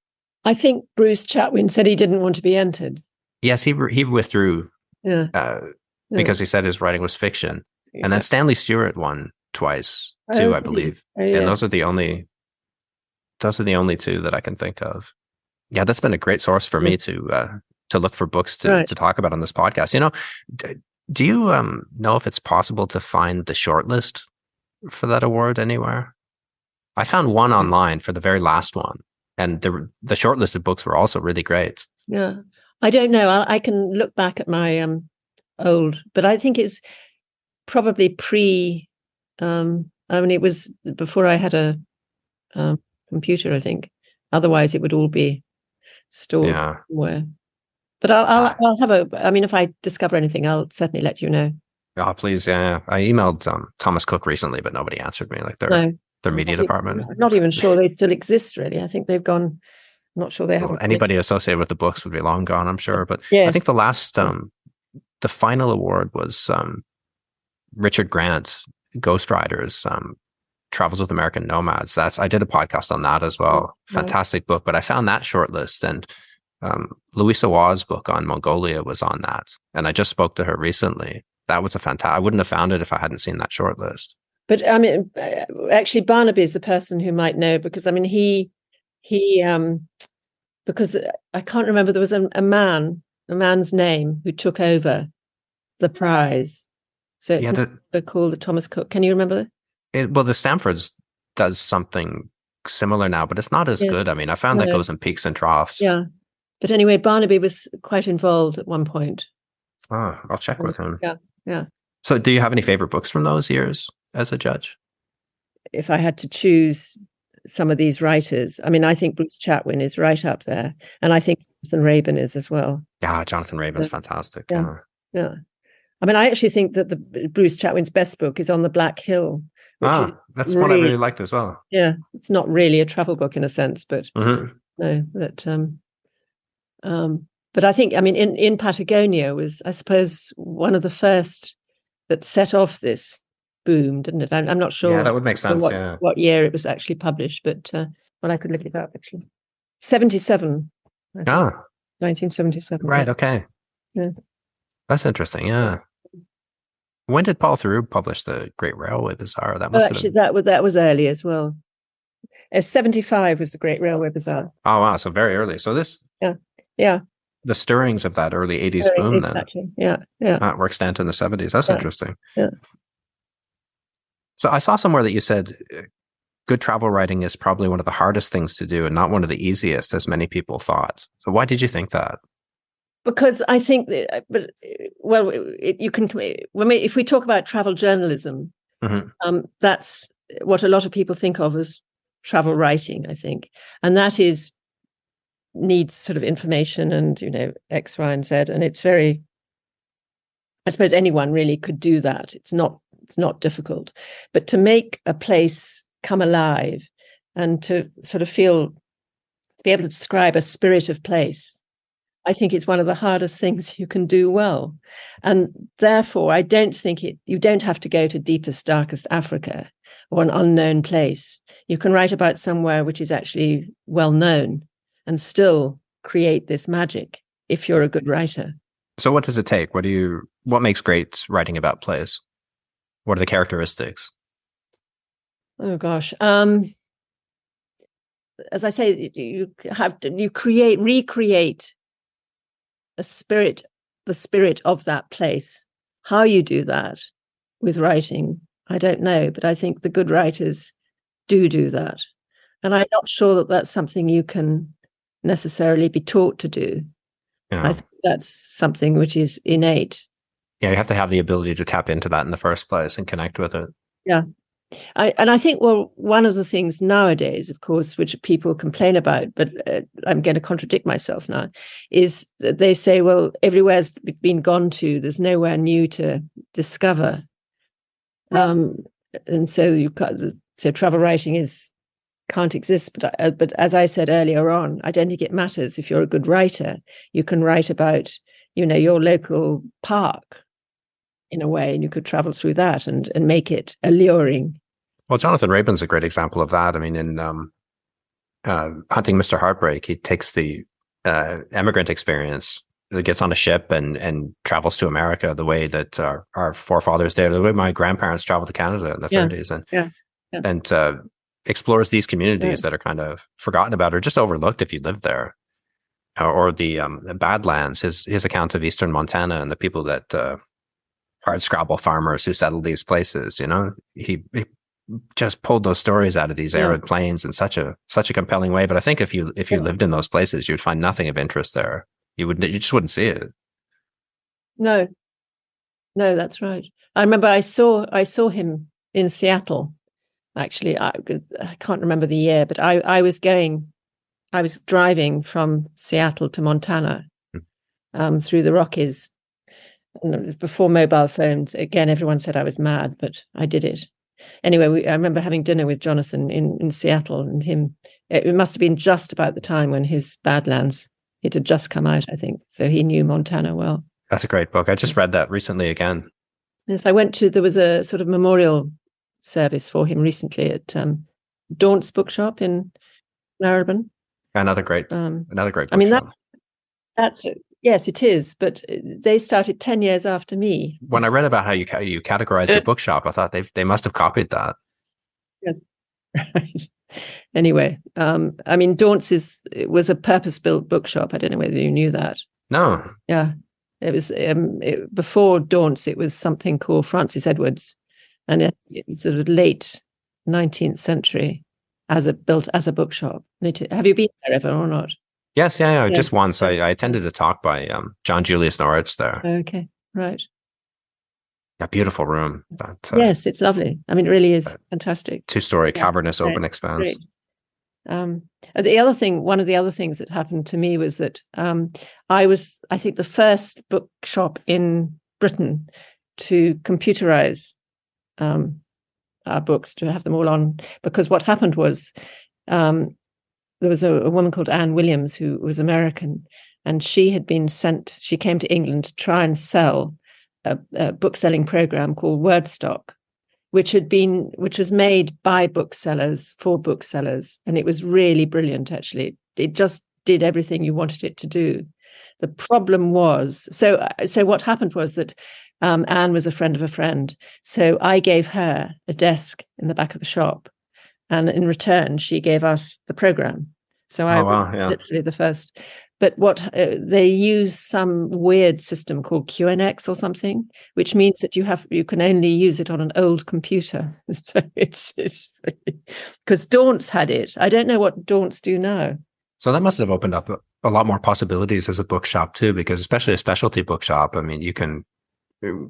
I think Bruce Chatwin said he didn't want to be entered. Yes, he withdrew because he said his writing was fiction. Exactly. And then Stanley Stewart won twice too, I believe. And those are the only 2 that I can think of. Yeah, that's been a great source for me to look for books to talk about on this podcast. Do you know if it's possible to find the shortlist for that award anywhere? I found one online for the very last one, and the shortlisted books were also really great. Yeah, I don't know. I can look back at my old, but I think it's probably it was before I had a computer, I think. Otherwise, it would all be stored somewhere. But I'll have if I discover anything, I'll certainly let you know. Oh, please. Yeah. I emailed Thomas Cook recently, but nobody answered me, like their media department. I'm not even sure they still exist, really. I think they've gone. I'm not sure they have. Anybody associated with the books would be long gone, I'm sure. But I think the last, the final award was Richard Grant's Ghost Riders, Travels with American Nomads. I did a podcast on that as well. Fantastic book. But I found that shortlist, and Louisa Waugh's book on Mongolia was on that. And I just spoke to her recently. That was I wouldn't have found it if I hadn't seen that shortlist. But I mean, actually, Barnaby is the person who might know, because I mean, he because I can't remember, there was a man's name who took over the prize. So it's Yeah, not called the Thomas Cook. Can you remember? well, the Stanford's does something similar now, but it's not as Yes. good. I mean, I found that No. goes in peaks and troughs. Yeah. But anyway, Barnaby was quite involved at one point. Oh, I'll check with him. Yeah. Yeah. So do you have any favorite books from those years as a judge? If I had to choose some of these writers, I mean, I think Bruce Chatwin is right up there. And I think Jonathan Rabin is as well. Yeah, Jonathan Rabin's fantastic. Yeah. Yeah. I mean, I actually think that the Bruce Chatwin's best book is On the Black Hill. Which that's one I really liked as well. Yeah. It's not really a travel book in a sense, but Mm-hmm. no, but I think, I mean, in Patagonia was, I suppose, one of the first that set off this boom, didn't it? I'm not sure. Yeah, that would make sense. What year it was actually published, but I could look it up actually. 77. 1977. Right. Okay. Yeah. That's interesting. Yeah. When did Paul Theroux publish The Great Railway Bazaar? That must have been... that was early as well. 75 was The Great Railway Bazaar. Oh wow! So very early. So this. Yeah. The stirrings of that early 80s boom, exactly. then. Yeah. Were extant in the 70s. That's interesting. Yeah. So I saw somewhere that you said good travel writing is probably one of the hardest things to do and not one of the easiest, as many people thought. So why did you think that? Because I think that, you can, if we talk about travel journalism, that's what a lot of people think of as travel writing, I think. And that needs sort of information and, X, Y, and Z. And it's very, I suppose anyone really could do that. It's not difficult. But to make a place come alive and to sort of be able to describe a spirit of place, I think it's one of the hardest things you can do well. And therefore, I don't think you don't have to go to deepest, darkest Africa or an unknown place. You can write about somewhere which is actually well known and still create this magic if you're a good writer. So what does it take? What makes great writing about plays? What are the characteristics? Oh gosh. As I say, you recreate the spirit of that place. How you do that with writing, I don't know, but I think the good writers do that. And I'm not sure that that's something you can necessarily be taught to do. Yeah. I think that's something which is innate. Yeah, you have to have the ability to tap into that in the first place and connect with it. Yeah. I think, one of the things nowadays, of course, which people complain about, but I'm going to contradict myself now, is that they say, well, everywhere's been gone to, there's nowhere new to discover. And so travel writing can't exist. But as I said earlier on, I don't think it matters. If you're a good writer, you can write about, your local park in a way, and you could travel through that and make it alluring. Well, Jonathan Rabin's a great example of that. I mean, in Hunting Mr. Heartbreak, he takes the emigrant experience, gets on a ship and travels to America the way that our forefathers did, the way my grandparents traveled to Canada in the 30s, and explores these communities that are kind of forgotten about or just overlooked if you live there. Or the Badlands, his account of Eastern Montana and the people that hardscrabble farmers who settled these places. He just pulled those stories out of these arid plains in such a compelling way. But I think if you lived in those places, you'd find nothing of interest there. You just wouldn't see it. No, that's right. I remember I saw him in Seattle. Actually, I can't remember the year, but I was driving from Seattle to Montana through the Rockies. And before mobile phones, again, everyone said I was mad, but I did it. Anyway, I remember having dinner with Jonathan in Seattle, and him. It must have been just about the time when his Badlands, it had just come out, I think. So he knew Montana well. That's a great book. I just read that recently again. Yes, there was a sort of memorial service for him recently at Daunt's Bookshop in Narrabeen. Another great bookshop. I mean, that's it. Yes, it is. But they started 10 years after me. When I read about how you categorize your bookshop, I thought they must have copied that. Yeah. Right. Anyway, I mean, Daunt's was a purpose-built bookshop. I don't know whether you knew that. No. Yeah. It was before Daunts. It was something called Francis Edwards, and it was sort of late 19th century built as a bookshop. Have you been there ever or not? Yes, yeah. Just once. I attended a talk by John Julius Norwich there. Okay, right. A beautiful room. Yes, it's lovely. I mean, it really is fantastic. 2-story cavernous open expanse. Great. One of the other things that happened to me was that I was, I think, the first bookshop in Britain to computerize our books, to have them all on, because what happened was there was a woman called Anne Williams who was American, and she came to England to try and sell a book-selling program called Wordstock, which was made by booksellers for booksellers, and it was really brilliant. Actually, it just did everything you wanted it to do. The problem was, so what happened was that Anne was a friend of a friend, so I gave her a desk in the back of the shop, and in return, she gave us the program. So I was literally the first. But they use some weird system called QNX or something, which means that you can only use it on an old computer. So it's because Daunts had it. I don't know what Daunts do now. So that must have opened up a lot more possibilities as a bookshop too, because especially a specialty bookshop. I mean, you can,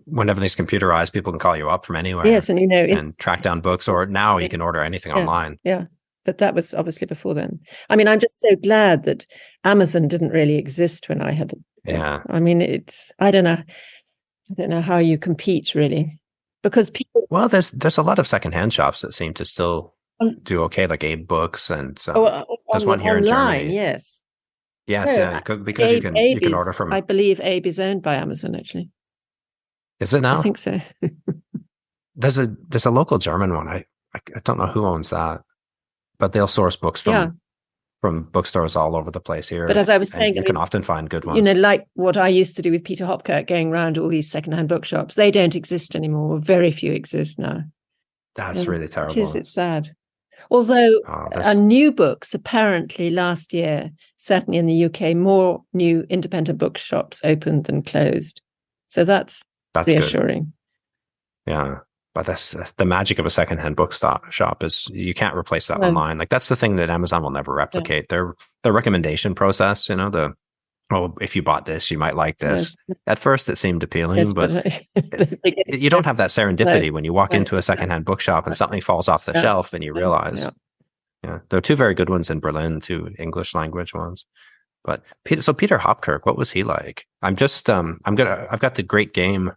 when everything's computerized, people can call you up from anywhere. Yes, and track down books. Or now you can order anything online. Yeah. But that was obviously before then. I mean, I'm just so glad that Amazon didn't really exist when I had. Yeah. I mean, I don't know how you compete really, because people. Well, there's a lot of secondhand shops that seem to still do okay, like Abe Books, and there's one here online, in Germany. Yes. Yes, yeah, because you can order from. I believe Abe is owned by Amazon actually. Is it now? I think so. There's a local German one. I don't know who owns that. But they'll source books from bookstores all over the place here. But as I was saying, you can often find good ones. Like what I used to do with Peter Hopkirk, going around all these secondhand bookshops. They don't exist anymore. Very few exist now. That's really terrible. It's sad. Although new books, apparently last year, certainly in the UK, more new independent bookshops opened than closed. So that's reassuring. Good. Yeah. But that's the magic of a secondhand bookshop is you can't replace that online. Like that's the thing that Amazon will never replicate. Their recommendation process, if you bought this, you might like this. Yes. At first, it seemed appealing, but you don't have that serendipity when you walk into a secondhand bookshop and something falls off the shelf and you realize. Yeah, there are 2 very good ones in Berlin, 2 English language ones. But Peter Hopkirk, what was he like? I've got The Great Game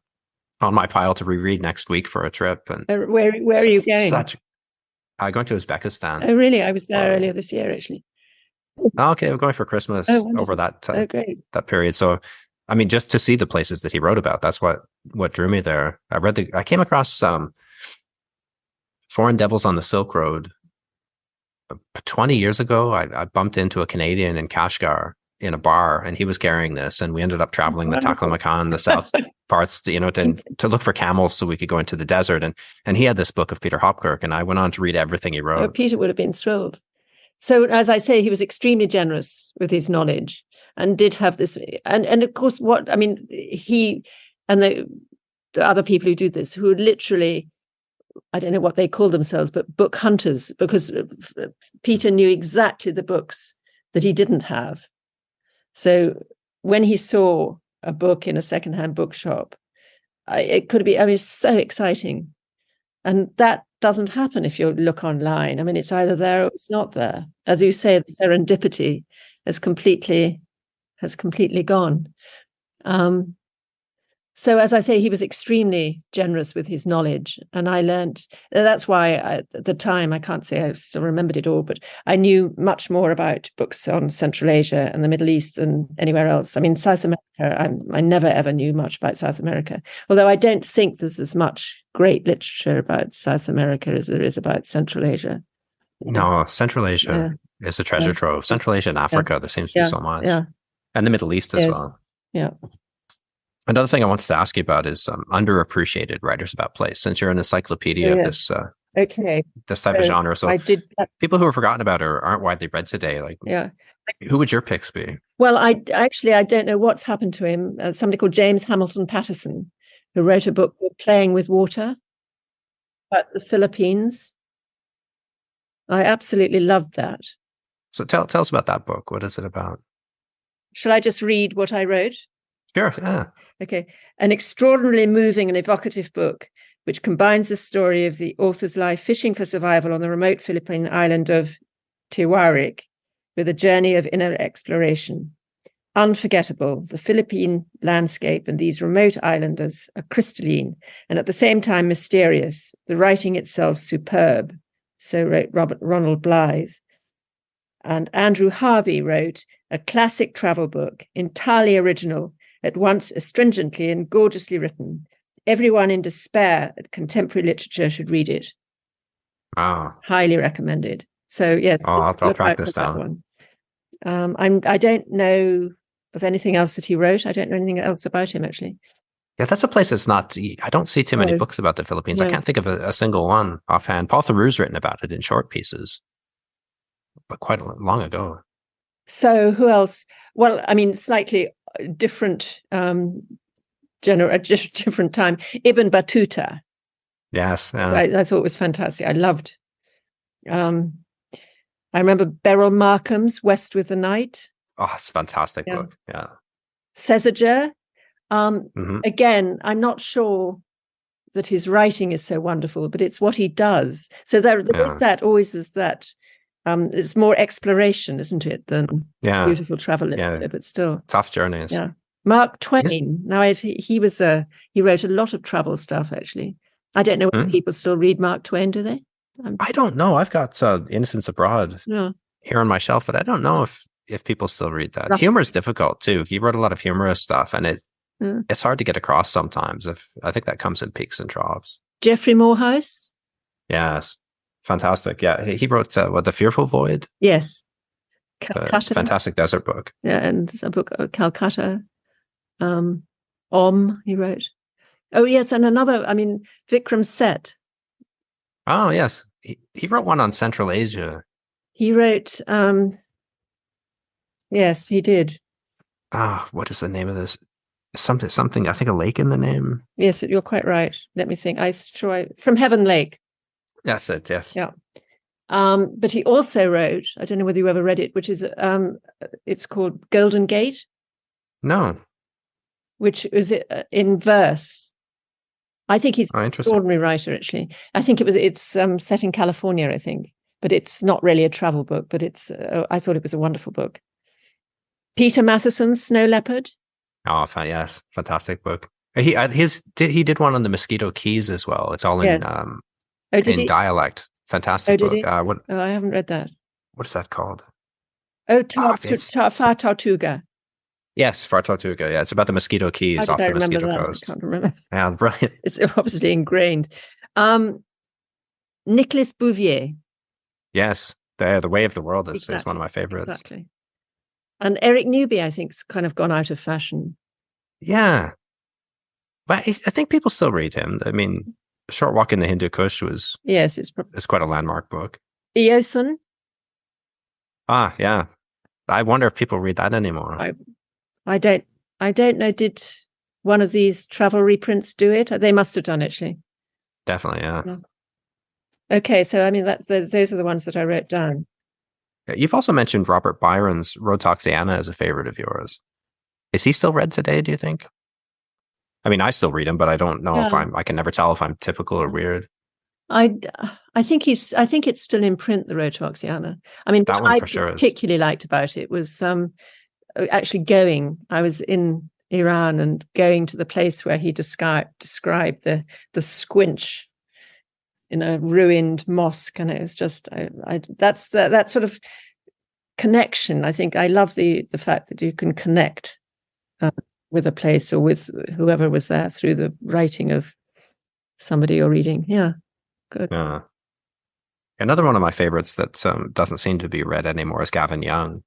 on my pile to reread next week for a trip. And where are you going? I'm going to Uzbekistan. Oh, really? I was there earlier this year, actually. Okay, I'm going for Christmas over that that period. So, I mean, just to see the places that he wrote about, that's what drew me there. I came across Foreign Devils on the Silk Road 20 years ago. I bumped into a Canadian in Kashgar in a bar, and he was carrying this, and we ended up traveling the Taklamakan, the south parts, to look for camels so we could go into the desert. And he had this book of Peter Hopkirk, and I went on to read everything he wrote. Oh, Peter would have been thrilled. So, as I say, he was extremely generous with his knowledge and did have this. And of course, he and the other people who do this, who literally, I don't know what they call themselves, but book hunters, because Peter knew exactly the books that he didn't have. So when he saw a book in a secondhand bookshop, it could be, so exciting. And that doesn't happen if you look online. I mean, it's either there or it's not there. As you say, the serendipity has completely gone. So as I say, he was extremely generous with his knowledge. And I learned, that's why at the time, I can't say I still remembered it all, but I knew much more about books on Central Asia and the Middle East than anywhere else. I mean, South America, I never ever knew much about South America, although I don't think there's as much great literature about South America as there is about Central Asia. No, Central Asia is a treasure trove. Central Asia and Africa, there seems to be so much. Yeah. And the Middle East as well. Yeah. Another thing I wanted to ask you about is underappreciated writers about place. Since you're an encyclopedia of this Okay. this type of So genre. So I did that. people who are forgotten about or aren't widely read today, like Yeah. who would your picks be? Well, I don't know what's happened to him. Somebody called James Hamilton Patterson, who wrote a book called Playing with Water about the Philippines. I absolutely loved that. So tell us about that book. What is it about? Shall I just read what I wrote? Sure. Yeah. Okay. An extraordinarily moving and evocative book which combines the story of the author's life fishing for survival on the remote Philippine island of Tiwarik with a journey of inner exploration. Unforgettable, the Philippine landscape and these remote islanders are crystalline and at the same time mysterious, the writing itself superb. So wrote Ronald Blythe. And Andrew Harvey wrote a classic travel book, entirely original, at once astringently and gorgeously written. Everyone in despair at contemporary literature should read it. Oh. Highly recommended. So yeah, I'll track this down. One. I don't know of anything else that he wrote. I don't know anything else about him actually. Yeah, that's a place that's not. I don't see too many books about the Philippines. I can't think of a single one offhand. Paul Theroux's written about it in short pieces, but quite long ago. So who else? Well, I mean, slightly different different time. Ibn Battuta. Yes, I thought was fantastic. I loved. I remember Beryl Markham's West with the Night. Oh, it's a fantastic book. Yeah. Thesiger. Again, I'm not sure that his writing is so wonderful, but it's what he does. So there is that, always is that. It's more exploration, isn't it, than beautiful travel literature, but still. Tough journeys. Yeah. Mark Twain. Now, he wrote a lot of travel stuff, actually. I don't know whether people still read Mark Twain, do they? I don't know. I've got Innocents Abroad here on my shelf, but I don't know if people still read that. Humor is difficult, too. He wrote a lot of humorous stuff, and it's hard to get across sometimes. I think that comes in peaks and troughs. Geoffrey Morehouse? Yes. Fantastic. Yeah. He wrote, The Fearful Void? Yes. Calcutta. Fantastic desert book. Yeah, and a book, Calcutta. He wrote. Oh, yes, and another, Vikram Seth. Oh, yes. He wrote one on Central Asia. He wrote, yes, he did. What is the name of this? Something, I think a lake in the name. Yes, you're quite right. Let me think. From Heaven Lake. That's it, yes. Yeah. But he also wrote, I don't know whether you ever read it, which is, it's called Golden Gate. No. Which is in verse. I think he's an extraordinary writer, actually. I think it's set in California, I think. But it's not really a travel book, but I thought it was a wonderful book. Peter Matheson's Snow Leopard. Oh, yes. Fantastic book. He did one on the Mosquito Keys as well. It's all in dialect. Fantastic book. I haven't read that. What is that called? Far Tortuga. Yes, Far Tortuga. Yeah, it's about the Mosquito Keys off the Mosquito Coast. I can't remember. Yeah, brilliant. It's obviously ingrained. Nicolas Bouvier. Yes, the Way of the World is one of my favorites. Exactly. And Eric Newby, I think, has kind of gone out of fashion. Yeah. But I think people still read him. I mean, Short Walk in the Hindu Kush it's quite a landmark book. Eothen. Yeah. I wonder if people read that anymore. I don't know. Did one of these travel reprints do it? They must have done, actually. Definitely, yeah. Okay, so those are the ones that I wrote down. You've also mentioned Robert Byron's Rhodoxiana as a favorite of yours. Is he still read today, do you think? I mean, I still read him, but I don't know if I can never tell if I'm typical or weird. I think it's still in print, the Rhodoxiana. I mean, that what I sure particularly liked about it was actually I was in Iran and going to the place where he described the squinch in a ruined mosque, and it was just that's that sort of connection. I think I love the fact that you can connect with a place or with whoever was there through the writing of somebody you're reading. Yeah, good. Yeah. Another one of my favorites that doesn't seem to be read anymore is Gavin Young.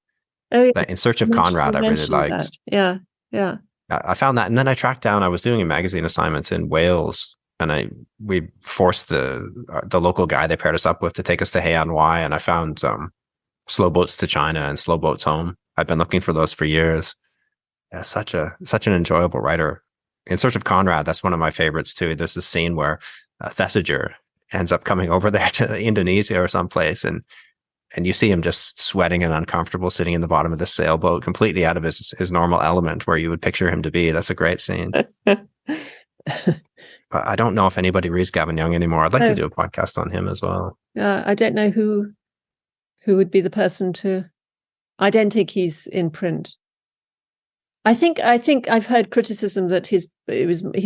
Oh, yeah. In Search of Conrad, I really liked. That. Yeah. I found that, and then I tracked down. I was doing a magazine assignment in Wales and we forced the local guy they paired us up with to take us to Heian, and I found Slow Boats to China and Slow Boats Home. I've been looking for those for years. Yeah, such an enjoyable writer. In Search of Conrad, that's one of my favorites too. There's this scene where Thesiger ends up coming over there to Indonesia or someplace, and you see him just sweating and uncomfortable, sitting in the bottom of the sailboat, completely out of his normal element, where you would picture him to be. That's a great scene. But I don't know if anybody reads Gavin Young anymore. I'd like to do a podcast on him as well. I don't know who would be the person to. I don't think he's in print. I think I've heard criticism that he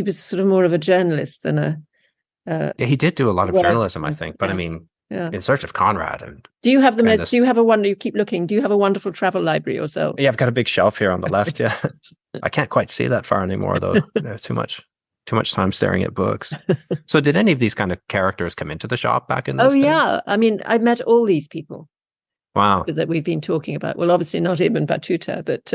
was sort of more of a journalist than a. Yeah, he did do a lot of journalism, I think. But yeah. I mean, In Search of Conrad. Do you have do you have a wonder? You keep looking. Do you have a wonderful travel library yourself? Yeah, I've got a big shelf here on the left. Yeah, I can't quite see that far anymore though. Too much time staring at books. So, did any of these kind of characters come into the shop back in those days? Yeah, I mean, I met all these people. Wow. That we've been talking about. Well, obviously not Ibn Battuta, but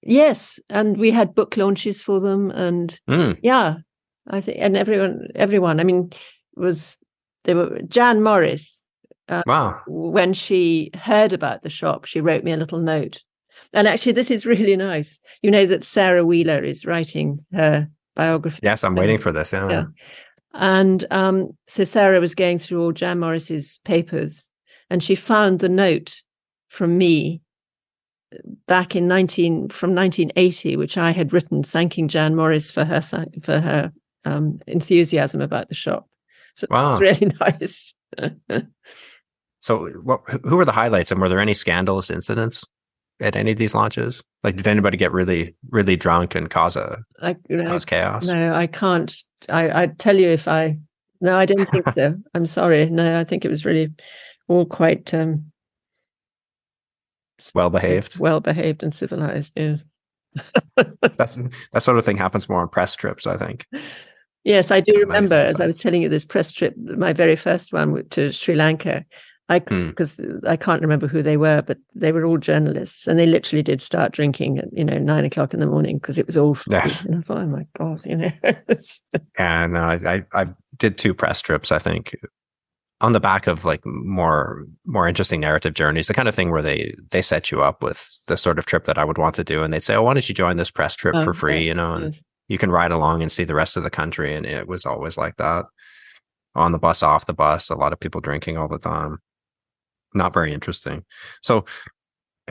yes, and we had book launches for them, and yeah, I think, and everyone. I mean, they were Jan Morris. Wow. When she heard about the shop, she wrote me a little note, and actually, this is really nice. You know that Sarah Wheeler is writing her biography. Yes, I'm waiting for this. Yeah. And so Sarah was going through all Jan Morris's papers, and she found the note from me back in 1980, which I had written thanking Jan Morris for her enthusiasm about the shop. So wow. It's really nice. So who were the highlights, and were there any scandalous incidents at any of these launches? Like, did anybody get really, really drunk and cause chaos? No, I can't. I'd tell you if no, I don't think so. I'm sorry. No, I think it was really all quite well-behaved and civilized. Yeah. That sort of thing happens more on press trips, I think. Yes, I do remember, as I was telling you, this press trip, my very first one to Sri Lanka. Because I can't remember who they were, but they were all journalists, and they literally did start drinking at 9 o'clock in the morning because it was all free. Yes. And I thought, oh my god, And I did 2 press trips, I think, on the back of like more interesting narrative journeys, the kind of thing where they set you up with the sort of trip that I would want to do, and they'd say, "Oh, why don't you join this press trip for free?" And you can ride along and see the rest of the country, and it was always like that. On the bus, off the bus, a lot of people drinking all the time. Not very interesting. So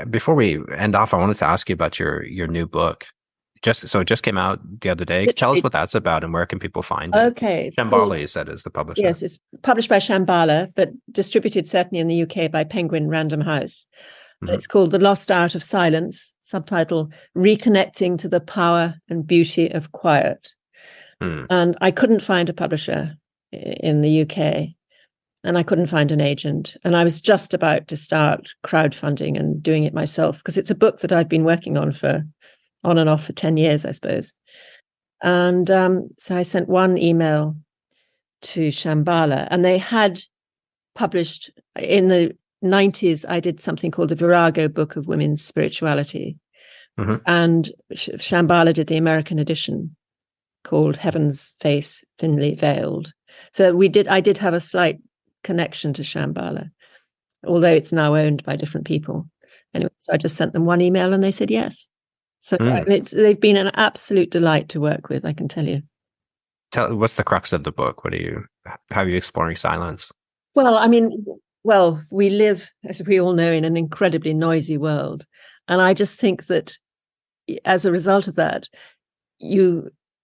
before we end off, I wanted to ask you about your new book. It just came out the other day. Tell us what that's about and where can people find it? Okay. Shambhala, you said, is the publisher. Yes, it's published by Shambhala, but distributed certainly in the UK by Penguin Random House. Mm-hmm. It's called The Lost Art of Silence, subtitle Reconnecting to the Power and Beauty of Quiet. And I couldn't find a publisher in the UK. And I couldn't find an agent. And I was just about to start crowdfunding and doing it myself, because it's a book that I've been working on and off for 10 years, I suppose. And so I sent one email to Shambhala, and they had published in the 90s, I did something called the Virago Book of Women's Spirituality. Mm-hmm. And Shambhala did the American edition called Heaven's Face Thinly Veiled. So I did have a slight connection to Shambhala, although it's now owned by different people. Anyway, so I just sent them one email and they said yes. So they've been an absolute delight to work with, I can tell you. What's the crux of the book? How are you exploring silence? Well, I mean, we live, as we all know, in an incredibly noisy world. And I just think that as a result of that,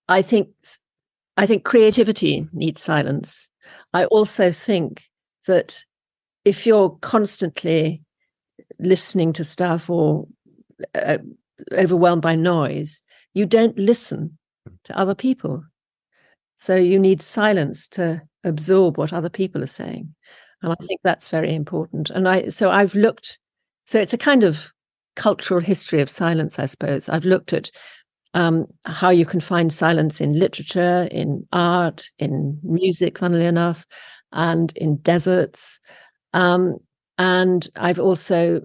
I think creativity needs silence. I also think that if you're constantly listening to stuff or overwhelmed by noise, you don't listen to other people. So you need silence to absorb what other people are saying. And I think that's very important. And so it's a kind of cultural history of silence, I suppose. I've looked at how you can find silence in literature, in art, in music, funnily enough, and in deserts. And I've also,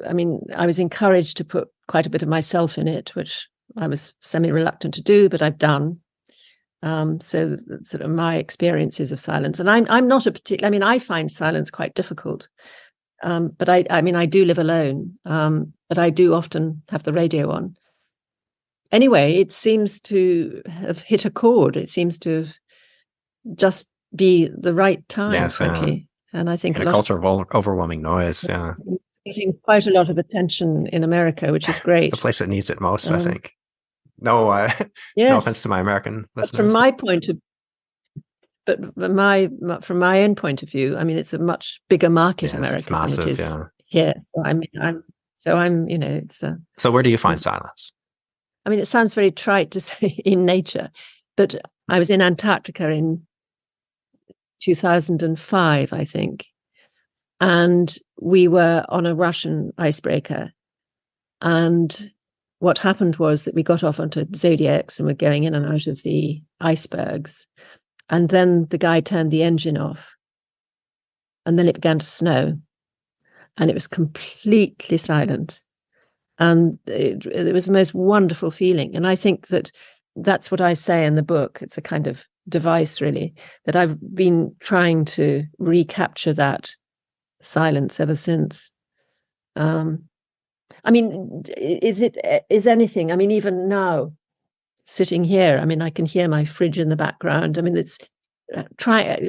I was encouraged to put quite a bit of myself in it, which I was semi-reluctant to do, but I've done. So sort of my experiences of silence, and I'm not a particular. I mean, I find silence quite difficult. But I mean, I do live alone, but I do often have the radio on. Anyway, it seems to have hit a chord. It seems to just be the right time, Yes, frankly. And I think in a culture of overwhelming noise, getting quite a lot of attention in America, which is great. the place that needs it most, I think. No, yes, no offense to my American listeners. From my point of from my own point of view, I mean, it's a much bigger market, America, massive, than it is here. So I'm, you know, it's. So where do you find silence? I mean, it sounds very trite to say in nature, but I was in Antarctica in 2005, I think, and we were on a Russian icebreaker, and what happened was that we got off onto zodiacs and were going in and out of the icebergs. And then the guy turned the engine off. And then it began to snow. And it was completely silent. And it was the most wonderful feeling. And I think that that's what I say in the book. It's a kind of device, really, that I've been trying to recapture that silence ever since. I mean, is anything, I mean, even now, sitting here, I mean, I can hear my fridge in the background. I mean, it's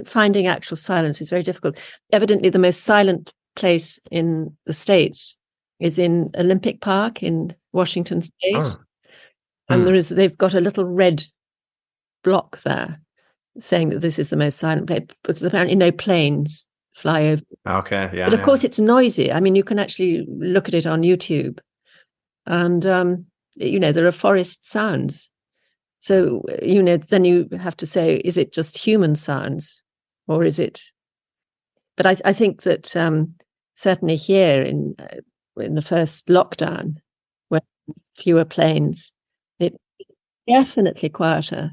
finding actual silence is very difficult. Evidently, the most silent place in the States is in Olympic Park in Washington State. And they've got a little red block there saying that this is the most silent place, because apparently no planes fly over. Okay, yeah. But of course, it's noisy. I mean, you can actually look at it on YouTube, and you know, there are forest sounds. So, you know, then you have to say, is it just human sounds, or is it? But I think that certainly here in the first lockdown, where fewer planes, it's definitely quieter.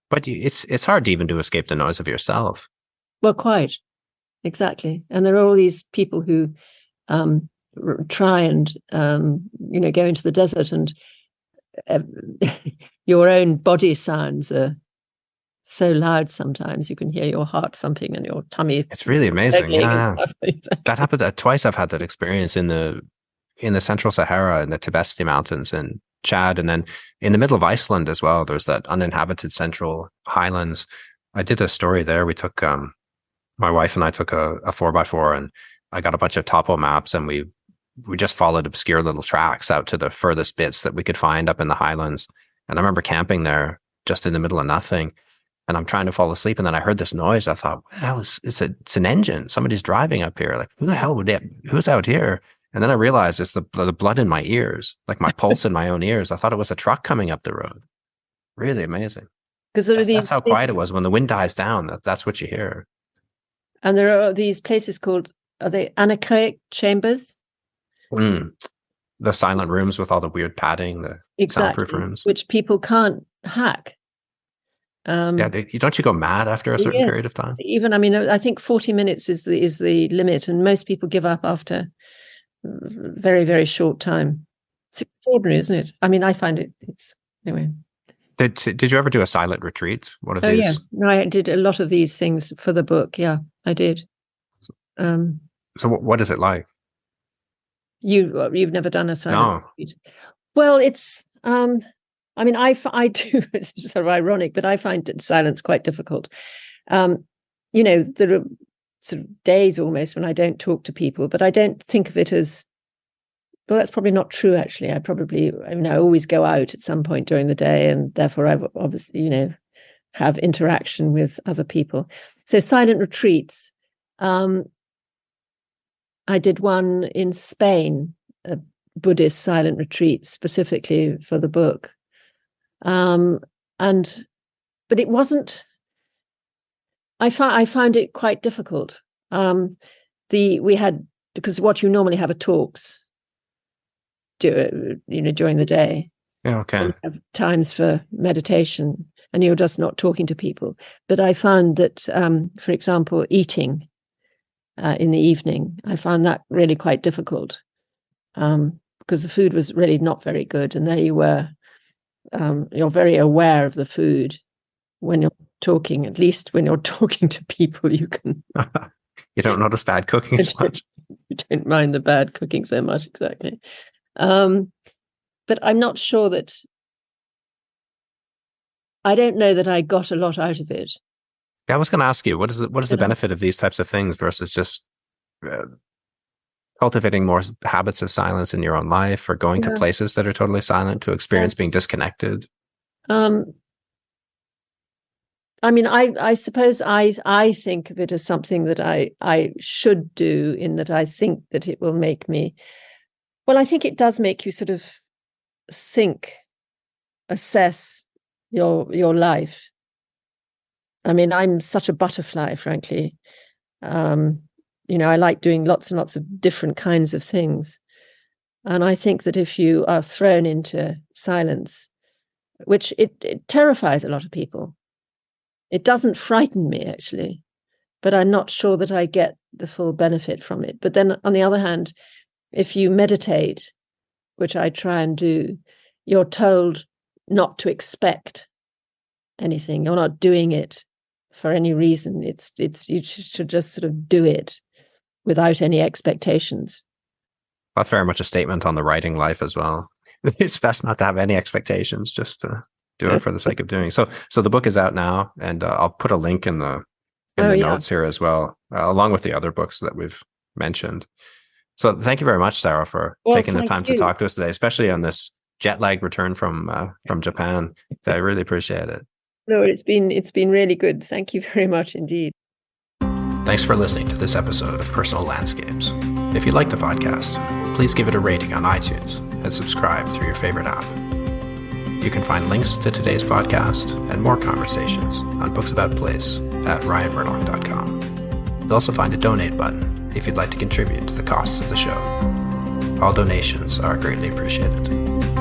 But it's hard to even to escape the noise of yourself. Well, quite. Exactly. And there are all these people who try and, you know, go into the desert, and your own body sounds are so loud sometimes you can hear your heart thumping and your tummy. It's really amazing. Yeah. That happened twice. I've had that experience in the Central Sahara, in the Tibesti Mountains in Chad, and then in the middle of Iceland as well. There's that uninhabited central highlands. I did a story there. We took my wife and I took a 4x4, and I got a bunch of topo maps, and we just followed obscure little tracks out to the furthest bits that we could find up in the highlands. And I remember camping there just in the middle of nothing, and I'm trying to fall asleep, and then I heard this noise. I thought, well, it's an engine. Somebody's driving up here. Like, who the hell who's out here? And then I realized it's the blood in my ears, like my pulse in my own ears. I thought it was a truck coming up the road. Really amazing. Because that's how quiet it was. When the wind dies down, that's what you hear. And there are these places called, are they anechoic chambers? The silent rooms with all the weird padding, the soundproof rooms, which people can't hack. Don't you go mad after a certain period of time? Even, I mean, I think 40 minutes is the limit, and most people give up after a very, very short time. It's extraordinary, isn't it? I mean, I find it's anyway. Did you ever do a silent retreat? One of these? Yes, no, I did a lot of these things for the book. Yeah, I did. So what is it like? You've never done a silent retreat? Well, it's I mean, I do. It's sort of ironic, but I find silence quite difficult. You know, there are sort of days almost when I don't talk to people, but I don't think of it as, well, that's probably not true, actually. I always go out at some point during the day, and therefore I obviously, you know, have interaction with other people. So silent retreats. I did one in Spain, a Buddhist silent retreat specifically for the book. But it wasn't, I found it quite difficult. We had, because what you normally have are talks, during the day. Yeah, okay. And have times for meditation, and you're just not talking to people. But I found that, for example, eating in the evening, I found that really quite difficult, because the food was really not very good, and there you were. You're very aware of the food, when you're talking. At least when you're talking to people, you can. You don't notice bad cooking as much. You don't mind the bad cooking so much, exactly. But I'm not sure that. I don't know that I got a lot out of it. Yeah, I was going to ask you, what is the benefit of these types of things versus just cultivating more habits of silence in your own life, or going to places that are totally silent to experience being disconnected? I mean, I suppose I think of it as something that I should do, in that I think that it will make me. Well, I think it does make you sort of think, assess your life. I mean, I'm such a butterfly, frankly. I like doing lots and lots of different kinds of things. And I think that if you are thrown into silence, which it terrifies a lot of people, it doesn't frighten me, actually, but I'm not sure that I get the full benefit from it. But then, on the other hand, if you meditate, which I try and do, you're told not to expect anything. You're not doing it for any reason. It's you should just sort of do it without any expectations. That's very much a statement on the writing life as well. It's best not to have any expectations, just to do it for the sake of doing. So the book is out now, and I'll put a link in the notes here as well, along with the other books that we've mentioned. So thank you very much, Sarah, for taking the time to talk to us today, especially on this jet-lagged return from Japan. I really appreciate it. No, it's been really good. Thank you very much indeed. Thanks for listening to this episode of Personal Landscapes. If you like the podcast, please give it a rating on iTunes and subscribe through your favorite app. You can find links to today's podcast and more conversations on Books About Place at ryanmurdoch.com. You'll also find a donate button if you'd like to contribute to the costs of the show. All donations are greatly appreciated.